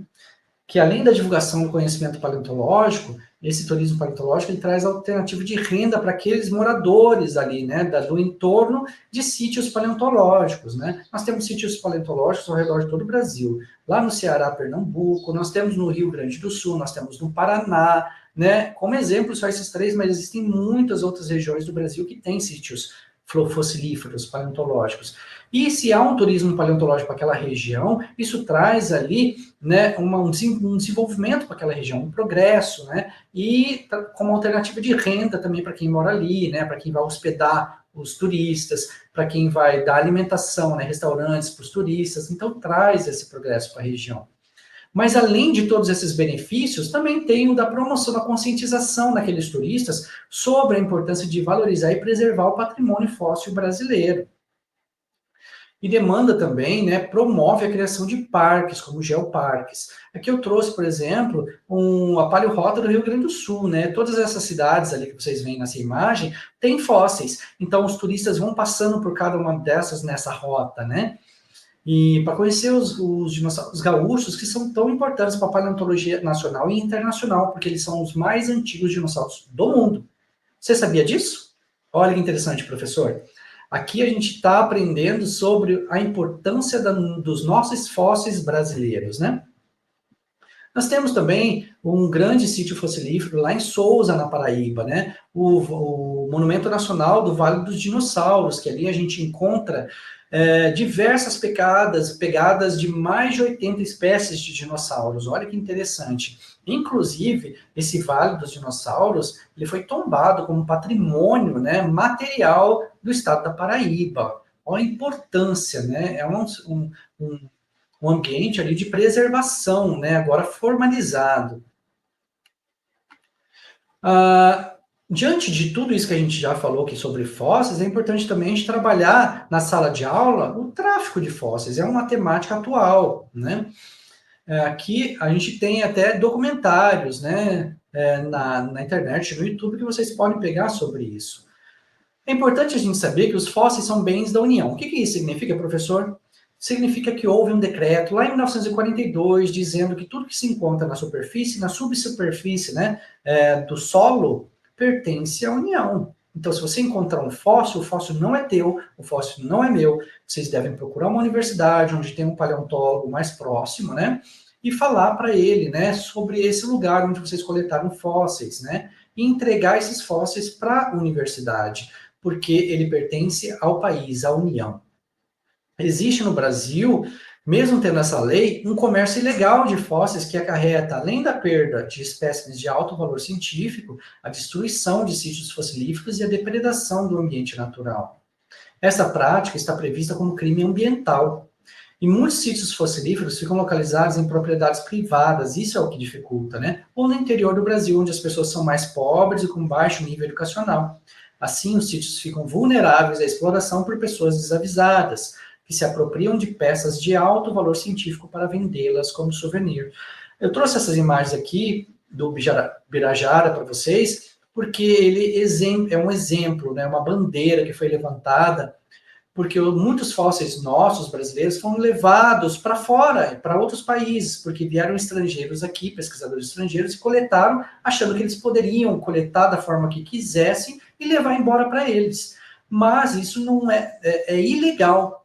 Que além da divulgação do conhecimento paleontológico, esse turismo paleontológico ele traz alternativa de renda para aqueles moradores ali, né, do entorno de sítios paleontológicos, né? Nós temos sítios paleontológicos ao redor de todo o Brasil. Lá no Ceará, Pernambuco, nós temos no Rio Grande do Sul, nós temos no Paraná, né? Como exemplo, só esses três, mas existem muitas outras regiões do Brasil que têm sítios fossilíferos, paleontológicos. E se há um turismo paleontológico para aquela região, isso traz ali, né, um desenvolvimento para aquela região, um progresso, né, e como alternativa de renda também para quem mora ali, né, para quem vai hospedar os turistas, para quem vai dar alimentação, né, restaurantes para os turistas, então traz esse progresso para a região. Mas além de todos esses benefícios, também tem o da promoção da conscientização daqueles turistas sobre a importância de valorizar e preservar o patrimônio fóssil brasileiro. E demanda também, né, promove a criação de parques, como geoparques. Aqui eu trouxe, por exemplo, a Paleorrota do Rio Grande do Sul, né? Todas essas cidades ali que vocês veem nessa imagem têm fósseis. Então os turistas vão passando por cada uma dessas nessa rota, né? E para conhecer os dinossauros gaúchos, que são tão importantes para a paleontologia nacional e internacional, porque eles são os mais antigos dinossauros do mundo. Você sabia disso? Olha que interessante, professor. Aqui a gente está aprendendo sobre a importância dos nossos fósseis brasileiros, né? Nós temos também um grande sítio fossilífero lá em Sousa, na Paraíba, né? O Monumento Nacional do Vale dos Dinossauros, que ali a gente encontra diversas pegadas de mais de 80 espécies de dinossauros. Olha que interessante. Inclusive, esse Vale dos Dinossauros, ele foi tombado como patrimônio, né, material do estado da Paraíba. Olha a importância, né? É um ambiente ali de preservação, né, agora formalizado. Diante de tudo isso que a gente já falou aqui sobre fósseis, é importante também a gente trabalhar na sala de aula o tráfico de fósseis, é uma temática atual, né? Aqui a gente tem até documentários, né, na internet, no YouTube, que vocês podem pegar sobre isso. É importante a gente saber que os fósseis são bens da União. O que isso significa, professor? Significa que houve um decreto lá em 1942 dizendo que tudo que se encontra na superfície, na subsuperfície, né, do solo, pertence à União. Então, se você encontrar um fóssil, o fóssil não é teu, o fóssil não é meu. Vocês devem procurar uma universidade onde tem um paleontólogo mais próximo, né, e falar para ele, né, sobre esse lugar onde vocês coletaram fósseis, né, e entregar esses fósseis para a universidade, porque ele pertence ao país, à União. Existe no Brasil, mesmo tendo essa lei, um comércio ilegal de fósseis que acarreta, além da perda de espécimes de alto valor científico, a destruição de sítios fossilíferos e a depredação do ambiente natural. Essa prática está prevista como crime ambiental. E muitos sítios fossilíferos ficam localizados em propriedades privadas, isso é o que dificulta, né? Ou no interior do Brasil, onde as pessoas são mais pobres e com baixo nível educacional. Assim, os sítios ficam vulneráveis à exploração por pessoas desavisadas, que se apropriam de peças de alto valor científico para vendê-las como souvenir. Eu trouxe essas imagens aqui do Birajara para vocês, porque ele é um exemplo, né, uma bandeira que foi levantada, porque muitos fósseis nossos, brasileiros, foram levados para fora, para outros países, porque vieram estrangeiros aqui, pesquisadores estrangeiros, e coletaram, achando que eles poderiam coletar da forma que quisessem e levar embora para eles. Mas isso não é ilegal.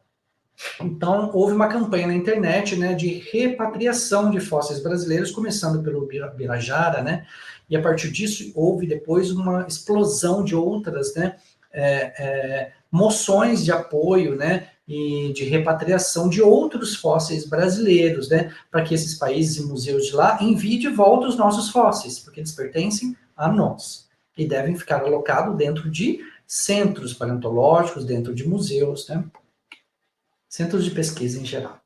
Então, houve uma campanha na internet, né, de repatriação de fósseis brasileiros, começando pelo Birajara, né, e a partir disso houve depois uma explosão de outras, né, moções de apoio, né, e de repatriação de outros fósseis brasileiros, né, para que esses países e museus de lá enviem de volta os nossos fósseis, porque eles pertencem a nós e devem ficar alocados dentro de centros paleontológicos, dentro de museus, né, centros de pesquisa em geral.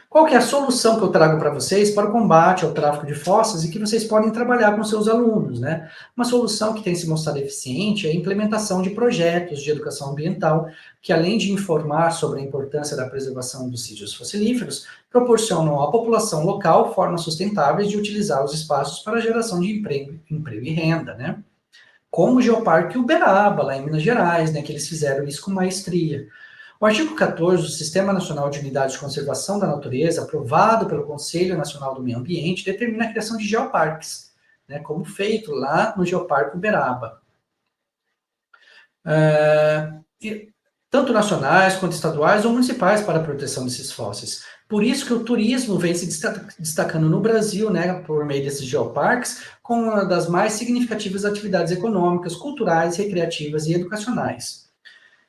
Qual que é a solução que eu trago para vocês para o combate ao tráfico de fósseis e que vocês podem trabalhar com seus alunos, né? Uma solução que tem se mostrado eficiente é a implementação de projetos de educação ambiental que, além de informar sobre a importância da preservação dos sítios fossilíferos, proporcionam à população local formas sustentáveis de utilizar os espaços para a geração de emprego e renda, né? Como o Geoparque Uberaba, lá em Minas Gerais, né, que eles fizeram isso com maestria. O artigo 14 do Sistema Nacional de Unidades de Conservação da Natureza, aprovado pelo Conselho Nacional do Meio Ambiente, determina a criação de geoparques, né, como feito lá no Geoparque Uberaba. Tanto nacionais quanto estaduais ou municipais para a proteção desses fósseis. Por isso que o turismo vem se destacando no Brasil, né, por meio desses geoparques, como uma das mais significativas atividades econômicas, culturais, recreativas e educacionais.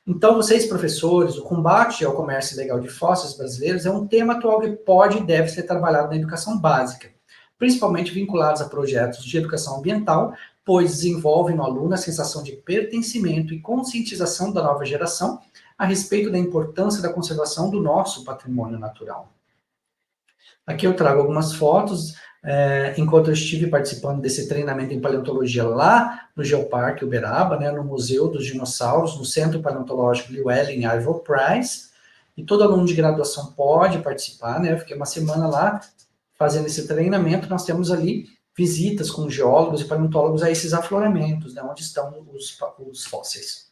Então, vocês, professores, o combate ao comércio ilegal de fósseis brasileiros é um tema atual que pode e deve ser trabalhado na educação básica, principalmente vinculados a projetos de educação ambiental, pois desenvolvem no aluno a sensação de pertencimento e conscientização da nova geração a respeito da importância da conservação do nosso patrimônio natural. Aqui eu trago algumas fotos, enquanto eu estive participando desse treinamento em paleontologia lá no Geoparque Uberaba, né, no Museu dos Dinossauros, no Centro Paleontológico Llewellyn Ivor Price, e todo aluno de graduação pode participar, né, eu fiquei uma semana lá fazendo esse treinamento, nós temos ali visitas com geólogos e paleontólogos a esses afloramentos, né, onde estão os fósseis.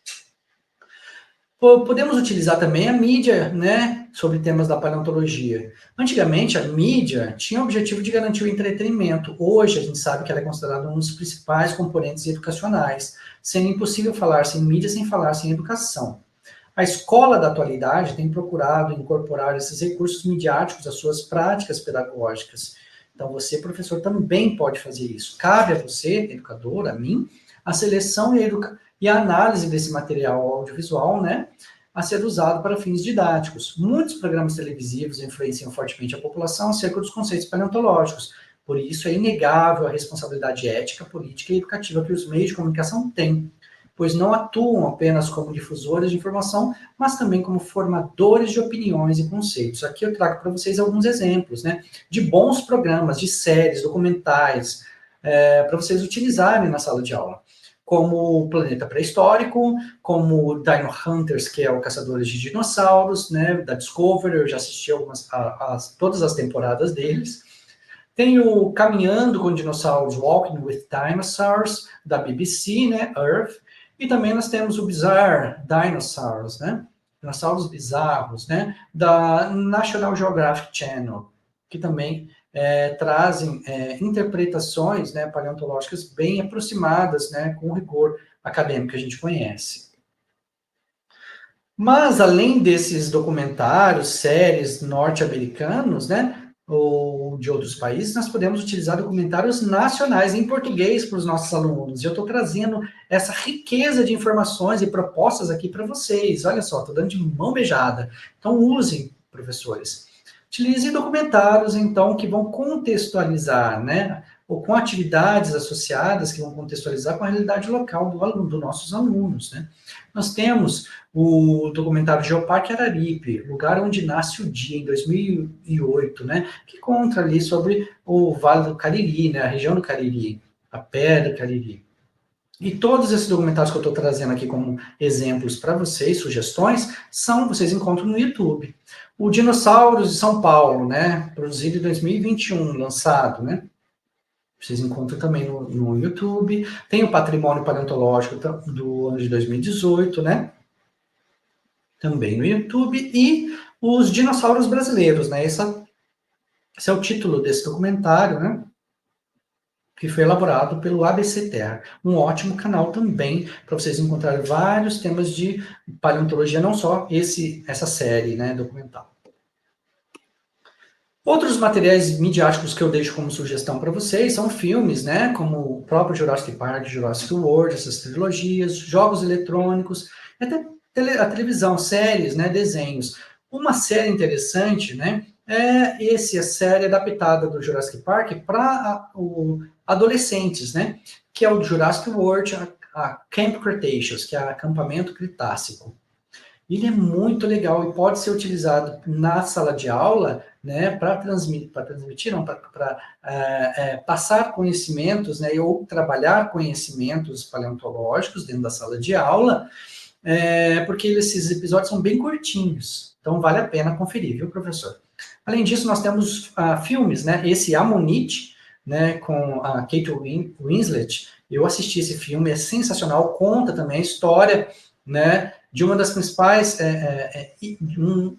Podemos utilizar também a mídia, né, sobre temas da paleontologia. Antigamente, a mídia tinha o objetivo de garantir o entretenimento. Hoje, a gente sabe que ela é considerada um dos principais componentes educacionais, sendo impossível falar sem mídia sem falar sem educação. A escola da atualidade tem procurado incorporar esses recursos midiáticos às suas práticas pedagógicas. Então, você, professor, também pode fazer isso. Cabe a você, educador, a mim, a seleção e a análise desse material audiovisual, né, a ser usado para fins didáticos. Muitos programas televisivos influenciam fortemente a população acerca dos conceitos paleontológicos. Por isso, é inegável a responsabilidade ética, política e educativa que os meios de comunicação têm, pois não atuam apenas como difusores de informação, mas também como formadores de opiniões e conceitos. Aqui eu trago para vocês alguns exemplos, né, de bons programas, de séries, documentais, para vocês utilizarem na sala de aula, como o Planeta Pré-Histórico, como o Dino Hunters, que é o Caçadores de Dinossauros, né, da Discovery, eu já assisti todas as temporadas deles. Tem o Caminhando com Dinossauros, Walking with Dinosaurs, da BBC, né, Earth, E também nós temos o Bizarre Dinosaurs, né? Dinossauros bizarros, né? Da National Geographic Channel, que também trazem interpretações, né, paleontológicas bem aproximadas, né, com o rigor acadêmico que a gente conhece. Mas, além desses documentários, séries norte-americanos, né, ou de outros países, nós podemos utilizar documentários nacionais em português para os nossos alunos. E eu estou trazendo essa riqueza de informações e propostas aqui para vocês. Olha só, estou dando de mão beijada. Então, usem, professores. Utilizem documentários, então, que vão contextualizar, né, ou com atividades associadas que vão contextualizar com a realidade local do aluno, dos nossos alunos, né. Nós temos o documentário Geoparque Araripe, Lugar Onde Nasce o Dia, em 2008, né, que conta ali sobre o Vale do Cariri, né, a região do Cariri, a Pedra do Cariri. E todos esses documentários que eu estou trazendo aqui como exemplos para vocês, sugestões, vocês encontram no YouTube. O Dinossauros de São Paulo, né, produzido em 2021, lançado, né, vocês encontram também no YouTube. Tem o Patrimônio Paleontológico do ano de 2018, né, também no YouTube, e os dinossauros brasileiros, né? Esse é o título desse documentário, né? Que foi elaborado pelo ABC Terra. Um ótimo canal também para vocês encontrarem vários temas de paleontologia, não só essa série, né, documental. Outros materiais midiáticos que eu deixo como sugestão para vocês são filmes, né, como o próprio Jurassic Park, Jurassic World, essas trilogias, jogos eletrônicos, até a televisão, séries, né, desenhos. Uma série interessante, né, a série adaptada do Jurassic Park para adolescentes, né, que é o Jurassic World, a Camp Cretaceous, que é acampamento Cretácico. Ele é muito legal e pode ser utilizado na sala de aula, né, para transmitir, não, para passar conhecimentos, né, ou trabalhar conhecimentos paleontológicos dentro da sala de aula, porque esses episódios são bem curtinhos, então vale a pena conferir, viu, professor? Além disso, nós temos filmes, né, esse Ammonite, né, com a Kate Winslet, eu assisti esse filme, é sensacional, conta também a história, né, de uma das principais,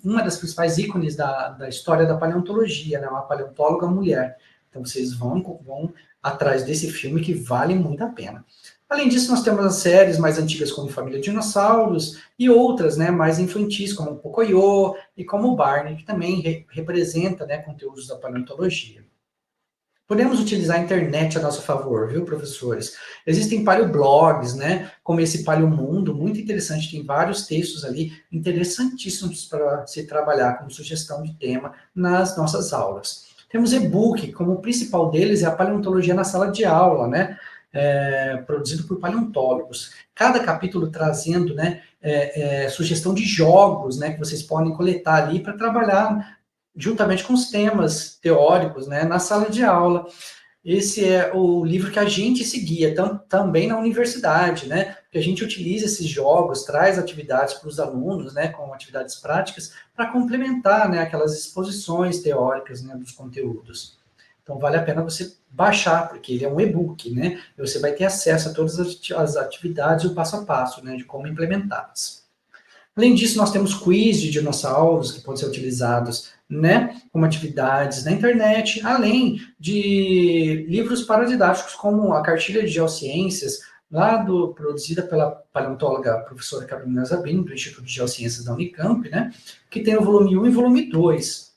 uma das principais ícones da história da paleontologia, né, uma paleontóloga mulher. Então, vocês vão atrás desse filme que vale muito a pena. Além disso, nós temos as séries mais antigas como Família Dinossauros e outras, né, mais infantis, como o Pocoyo e como o Barney, que também representa, né, conteúdos da paleontologia. Podemos utilizar a internet a nosso favor, viu, professores? Existem paleoblogs, né, como esse Paleomundo, muito interessante, tem vários textos ali interessantíssimos para se trabalhar como sugestão de tema nas nossas aulas. Temos e-book, como o principal deles é a Paleontologia na Sala de Aula, né, produzido por paleontólogos. Cada capítulo trazendo, né, sugestão de jogos, né, que vocês podem coletar ali para trabalhar juntamente com os temas teóricos, né, na sala de aula. Esse é o livro que a gente seguia, também na universidade, né, que a gente utiliza esses jogos, traz atividades para os alunos, né, com atividades práticas, para complementar, né, aquelas exposições teóricas, né, dos conteúdos. Então, vale a pena você baixar, porque ele é um e-book, né, e você vai ter acesso a todas as atividades e o passo a passo, né, de como implementá-las. Além disso, nós temos quiz de dinossauros que podem ser utilizados, né, como atividades na internet, além de livros paradidáticos, como a Cartilha de Geociências, produzida pela paleontóloga professora Carolina Zabini, do Instituto de Geociências da Unicamp, né, que tem o volume 1 e volume 2.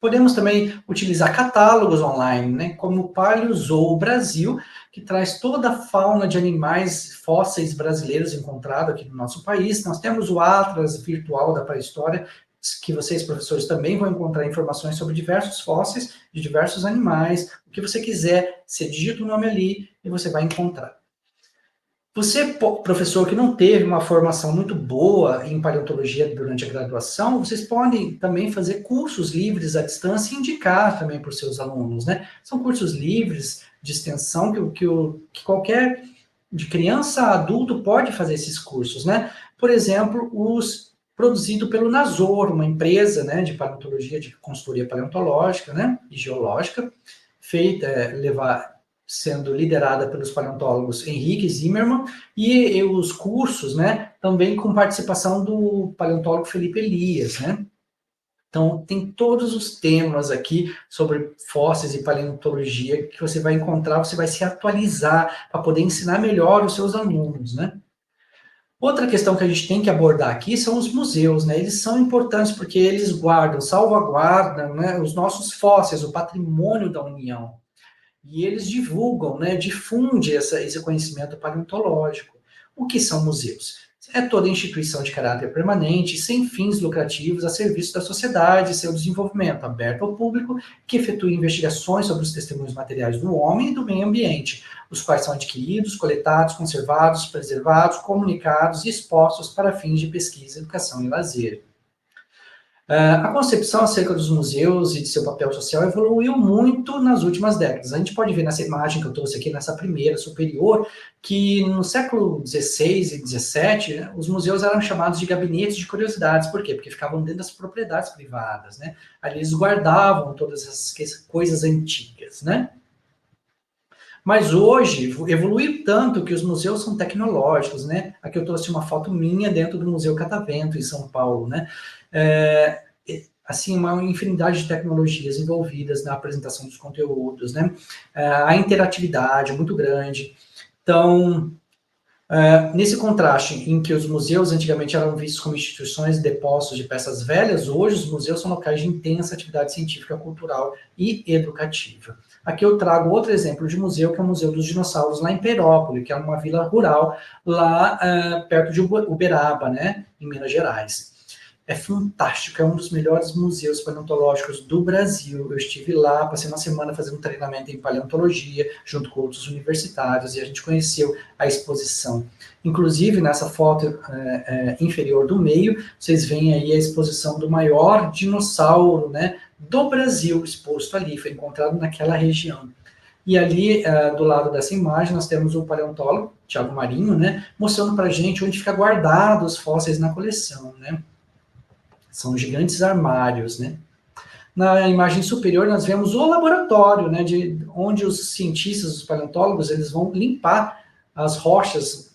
Podemos também utilizar catálogos online, né, como o Paleozoo Brasil, que traz toda a fauna de animais fósseis brasileiros encontrados aqui no nosso país. Nós temos o Atlas Virtual da Pré-História, que vocês, professores, também vão encontrar informações sobre diversos fósseis de diversos animais. O que você quiser, você digita o nome ali e você vai encontrar. Você, professor, que não teve uma formação muito boa em paleontologia durante a graduação, vocês podem também fazer cursos livres à distância e indicar também para os seus alunos, né? São cursos livres de extensão que qualquer, de criança a adulto, pode fazer esses cursos, né? Por exemplo, os produzido pelo Nasor, uma empresa, né, de paleontologia, de consultoria paleontológica, né, e geológica, sendo liderada pelos paleontólogos Henrique Zimmermann, e os cursos, né, também com participação do paleontólogo Felipe Elias, né. Então, tem todos os temas aqui sobre fósseis e paleontologia que você vai encontrar, você vai se atualizar para poder ensinar melhor os seus alunos, né. Outra questão que a gente tem que abordar aqui são os museus, né? Eles são importantes porque eles guardam, salvaguardam, né, os nossos fósseis, o patrimônio da União. E eles divulgam, né, difundem esse conhecimento paleontológico. O que são museus? É toda instituição de caráter permanente, sem fins lucrativos, a serviço da sociedade e seu desenvolvimento, aberto ao público, que efetua investigações sobre os testemunhos materiais do homem e do meio ambiente, os quais são adquiridos, coletados, conservados, preservados, comunicados e expostos para fins de pesquisa, educação e lazer. A concepção acerca dos museus e de seu papel social evoluiu muito nas últimas décadas. A gente pode ver nessa imagem que eu trouxe aqui, nessa primeira superior, que no século XVI e XVII, os museus eram chamados de gabinetes de curiosidades. Por quê? Porque ficavam dentro das propriedades privadas, né? Ali eles guardavam todas essas coisas antigas, né? Mas hoje evoluiu tanto que os museus são tecnológicos, né? Aqui eu trouxe uma foto minha dentro do Museu Catavento, em São Paulo, né? Assim, uma infinidade de tecnologias envolvidas na apresentação dos conteúdos, né? A interatividade é muito grande. Então, nesse contraste em que os museus antigamente eram vistos como instituições de depósitos de peças velhas, hoje os museus são locais de intensa atividade científica, cultural e educativa. Aqui eu trago outro exemplo de museu, que é o Museu dos Dinossauros, lá em Perópolis, que é uma vila rural, lá perto de Uberaba, né, em Minas Gerais. É fantástico, é um dos melhores museus paleontológicos do Brasil. Eu estive lá, passei uma semana fazendo um treinamento em paleontologia, junto com outros universitários, e a gente conheceu a exposição. Inclusive, nessa foto inferior do meio, vocês veem aí a exposição do maior dinossauro, né, do Brasil, exposto ali, foi encontrado naquela região. E ali, do lado dessa imagem, nós temos o paleontólogo, Thiago Marinho, né, mostrando para a gente onde fica guardado os fósseis na coleção, né. São gigantes armários, né? Na imagem superior, nós vemos o laboratório, né, onde os cientistas, os paleontólogos, eles vão limpar as rochas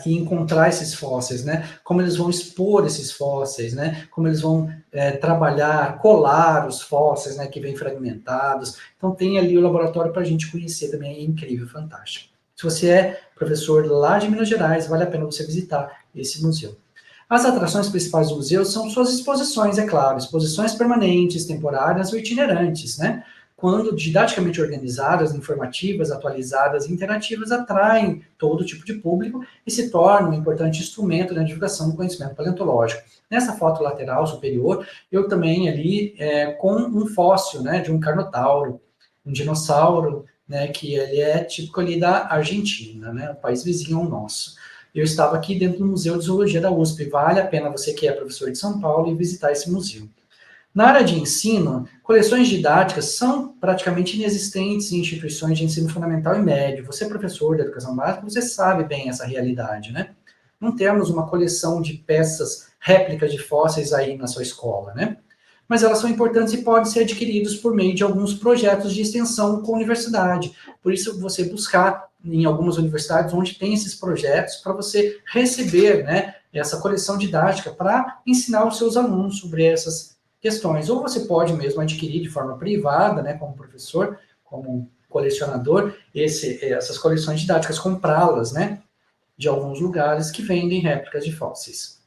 e encontrar esses fósseis, né? Como eles vão expor esses fósseis, né? Como eles vão trabalhar, colar os fósseis, né, que vêm fragmentados. Então, tem ali o laboratório para a gente conhecer também, é incrível, fantástico. Se você é professor lá de Minas Gerais, vale a pena você visitar esse museu. As atrações principais do museu são suas exposições, é claro, exposições permanentes, temporárias ou itinerantes, né? Quando didaticamente organizadas, informativas, atualizadas e interativas, atraem todo tipo de público e se tornam um importante instrumento na divulgação do conhecimento paleontológico. Nessa foto lateral superior, eu também ali com um fóssil, né, de um carnotauro, um dinossauro, né, que ele é típico ali da Argentina, né, o país vizinho ao nosso. Eu estava aqui dentro do Museu de Zoologia da USP. Vale a pena você que é professor de São Paulo ir visitar esse museu. Na área de ensino, coleções didáticas são praticamente inexistentes em instituições de ensino fundamental e médio. Você é professor de educação básica, você sabe bem essa realidade, né? Não temos uma coleção de peças, réplicas de fósseis aí na sua escola, né? Mas elas são importantes e podem ser adquiridos por meio de alguns projetos de extensão com a universidade. Por isso, você buscar em algumas universidades onde tem esses projetos para você receber, né, essa coleção didática para ensinar os seus alunos sobre essas questões. Ou você pode mesmo adquirir de forma privada, né, como professor, como colecionador, essas coleções didáticas, comprá-las, né, de alguns lugares que vendem réplicas de fósseis.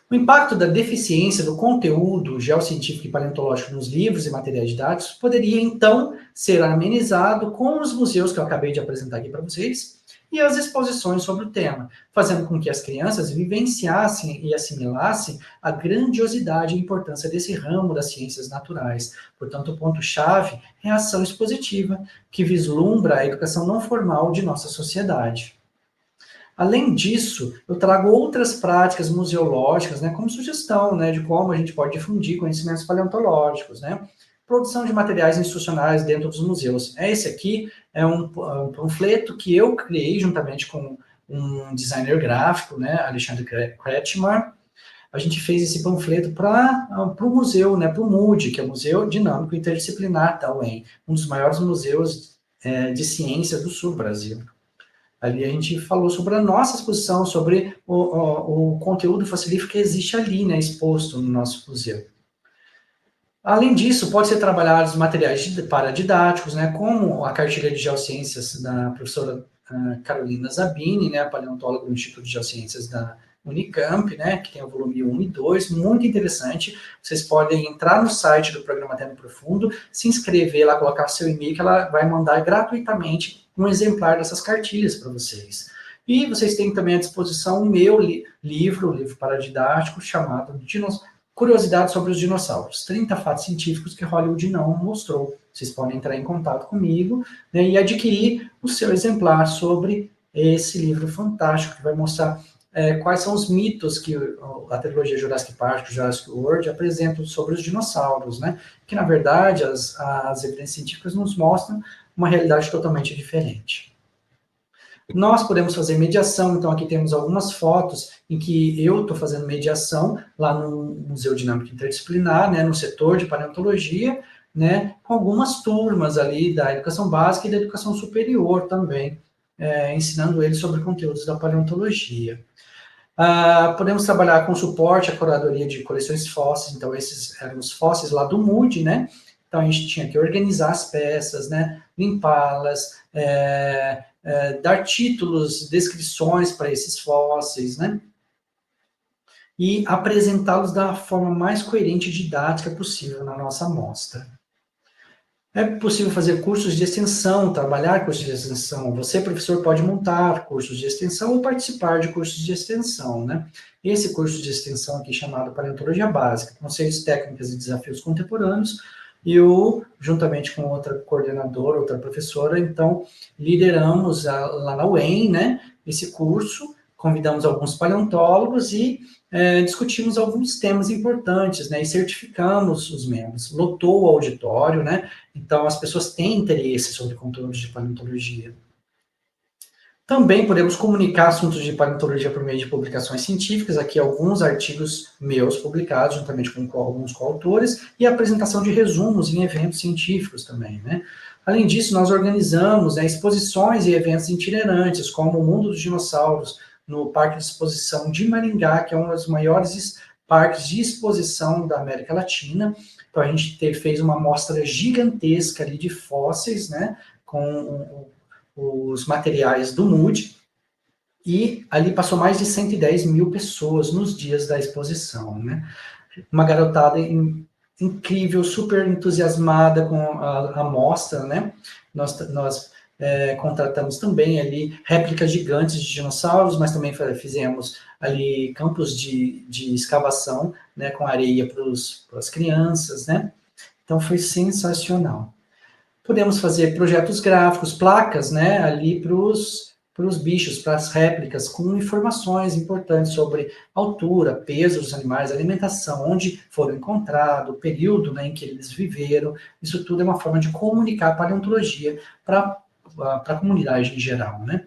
O impacto da deficiência do conteúdo geocientífico e paleontológico nos livros e materiais didáticos poderia, então, ser amenizado com os museus que eu acabei de apresentar aqui para vocês e as exposições sobre o tema, fazendo com que as crianças vivenciassem e assimilassem a grandiosidade e importância desse ramo das ciências naturais. Portanto, o ponto-chave é a ação expositiva, que vislumbra a educação não formal de nossa sociedade. Além disso, eu trago outras práticas museológicas, né, como sugestão, né, de como a gente pode difundir conhecimentos paleontológicos, né? Produção de materiais institucionais dentro dos museus. Esse aqui é um panfleto que eu criei juntamente com um designer gráfico, né, Alexandre Kretschmar, a gente fez esse panfleto para o museu, né, para o MUD, que é o Museu Dinâmico Interdisciplinar da UEM, um dos maiores museus de ciência do sul do Brasil. Ali a gente falou sobre a nossa exposição, sobre o conteúdo facilífico que existe ali, né, exposto no nosso museu. Além disso, pode ser trabalhados materiais paradidáticos, né, como a cartilha de geociências da professora Carolina Zabini, né, paleontóloga do Instituto de Geociências da Unicamp, né, que tem o volume 1 e 2, muito interessante. Vocês podem entrar no site do Programa Tempo Profundo, se inscrever lá, colocar seu e-mail, que ela vai mandar gratuitamente um exemplar dessas cartilhas para vocês. E vocês têm também à disposição o meu livro, o livro paradidático, chamado Curiosidades sobre os Dinossauros. 30 fatos científicos que Hollywood não mostrou. Vocês podem entrar em contato comigo, né, e adquirir o seu exemplar sobre esse livro fantástico, que vai mostrar quais são os mitos que a trilogia Jurassic Park e Jurassic World apresentam sobre os dinossauros, né? Que, na verdade, as evidências científicas nos mostram uma realidade totalmente diferente. Nós podemos fazer mediação, então aqui temos algumas fotos em que eu estou fazendo mediação lá no Museu Dinâmico Interdisciplinar, né, no setor de paleontologia, né, com algumas turmas ali da educação básica e da educação superior também, ensinando eles sobre conteúdos da paleontologia. Podemos trabalhar com suporte à curadoria de coleções fósseis, então esses eram os fósseis lá do MUD, né, então a gente tinha que organizar as peças, né, limpá-las, dar títulos, descrições para esses fósseis, né? E apresentá-los da forma mais coerente e didática possível na nossa amostra. É possível fazer cursos de extensão, trabalhar cursos de extensão. Você, professor, pode montar cursos de extensão ou participar de cursos de extensão, né? Esse curso de extensão aqui, chamado Paleontologia Básica, Conceitos, Técnicas e Desafios Contemporâneos, eu, juntamente com outra coordenadora, outra professora, então, lideramos lá na UEM, né, esse curso, convidamos alguns paleontólogos e discutimos alguns temas importantes, né, e certificamos os membros. Lotou o auditório, né, então as pessoas têm interesse sobre conteúdos de paleontologia. Também podemos comunicar assuntos de paleontologia por meio de publicações científicas, aqui alguns artigos meus publicados, juntamente com alguns coautores, e a apresentação de resumos em eventos científicos também, né? Além disso, nós organizamos exposições e eventos itinerantes, como o Mundo dos Dinossauros, no Parque de Exposição de Maringá, que é um dos maiores parques de exposição da América Latina. Então, a gente fez uma amostra gigantesca ali de fósseis, né, com os materiais do MUD, e ali passou mais de 110 mil pessoas nos dias da exposição, né? Uma garotada incrível, super entusiasmada com a amostra, né? Nós contratamos também ali réplicas gigantes de dinossauros, mas também fizemos ali campos de escavação, né, com areia para as crianças, né? Então foi sensacional. Podemos fazer projetos gráficos, placas, né, ali para os bichos, para as réplicas, com informações importantes sobre altura, peso dos animais, alimentação, onde foram encontrados, o período, né, em que eles viveram. Isso tudo é uma forma de comunicar a paleontologia para a comunidade em geral, né?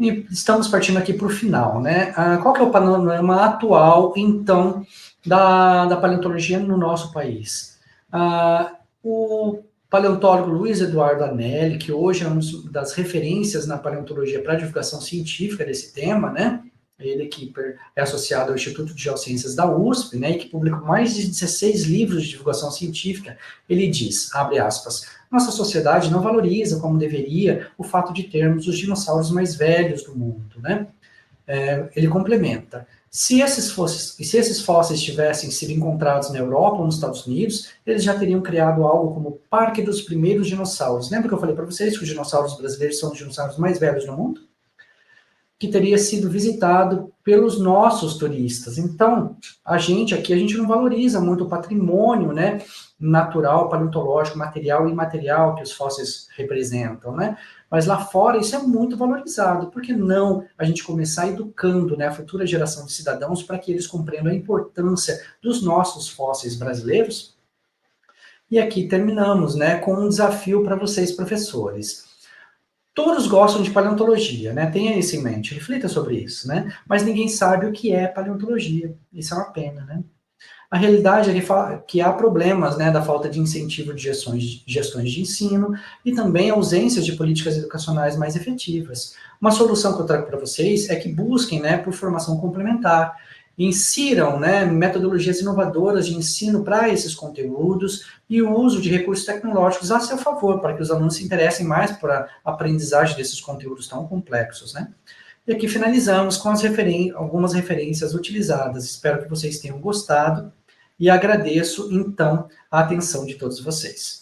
E estamos partindo aqui para o final, né? Qual que é o panorama atual, então, da paleontologia no nosso país? O paleontólogo Luiz Eduardo Anelli, que hoje é uma das referências na paleontologia para a divulgação científica desse tema, né? Ele que é associado ao Instituto de Geociências da USP, né, e que publicou mais de 16 livros de divulgação científica. Ele diz, abre aspas, nossa sociedade não valoriza como deveria o fato de termos os dinossauros mais velhos do mundo, né? Ele complementa, se esses fósseis tivessem sido encontrados na Europa ou nos Estados Unidos, eles já teriam criado algo como o Parque dos Primeiros Dinossauros. Lembra que eu falei para vocês que os dinossauros brasileiros são os dinossauros mais velhos do mundo? Que teria sido visitado pelos nossos turistas. Então, a gente não valoriza muito o patrimônio, né, natural, paleontológico, material e imaterial que os fósseis representam, né? Mas lá fora isso é muito valorizado. Por que não a gente começar educando, né, a futura geração de cidadãos para que eles compreendam a importância dos nossos fósseis brasileiros? E aqui terminamos, né, com um desafio para vocês, professores. Todos gostam de paleontologia, né? Tenha isso em mente, reflita sobre isso, né? Mas ninguém sabe o que é paleontologia. Isso é uma pena, né? A realidade é que há problemas, né, da falta de incentivo de gestões de ensino e também ausências de políticas educacionais mais efetivas. Uma solução que eu trago para vocês é que busquem, né, por formação complementar, insiram, né, metodologias inovadoras de ensino para esses conteúdos e o uso de recursos tecnológicos a seu favor, para que os alunos se interessem mais por a aprendizagem desses conteúdos tão complexos, né? E aqui finalizamos com algumas referências utilizadas. Espero que vocês tenham gostado e agradeço, então, a atenção de todos vocês.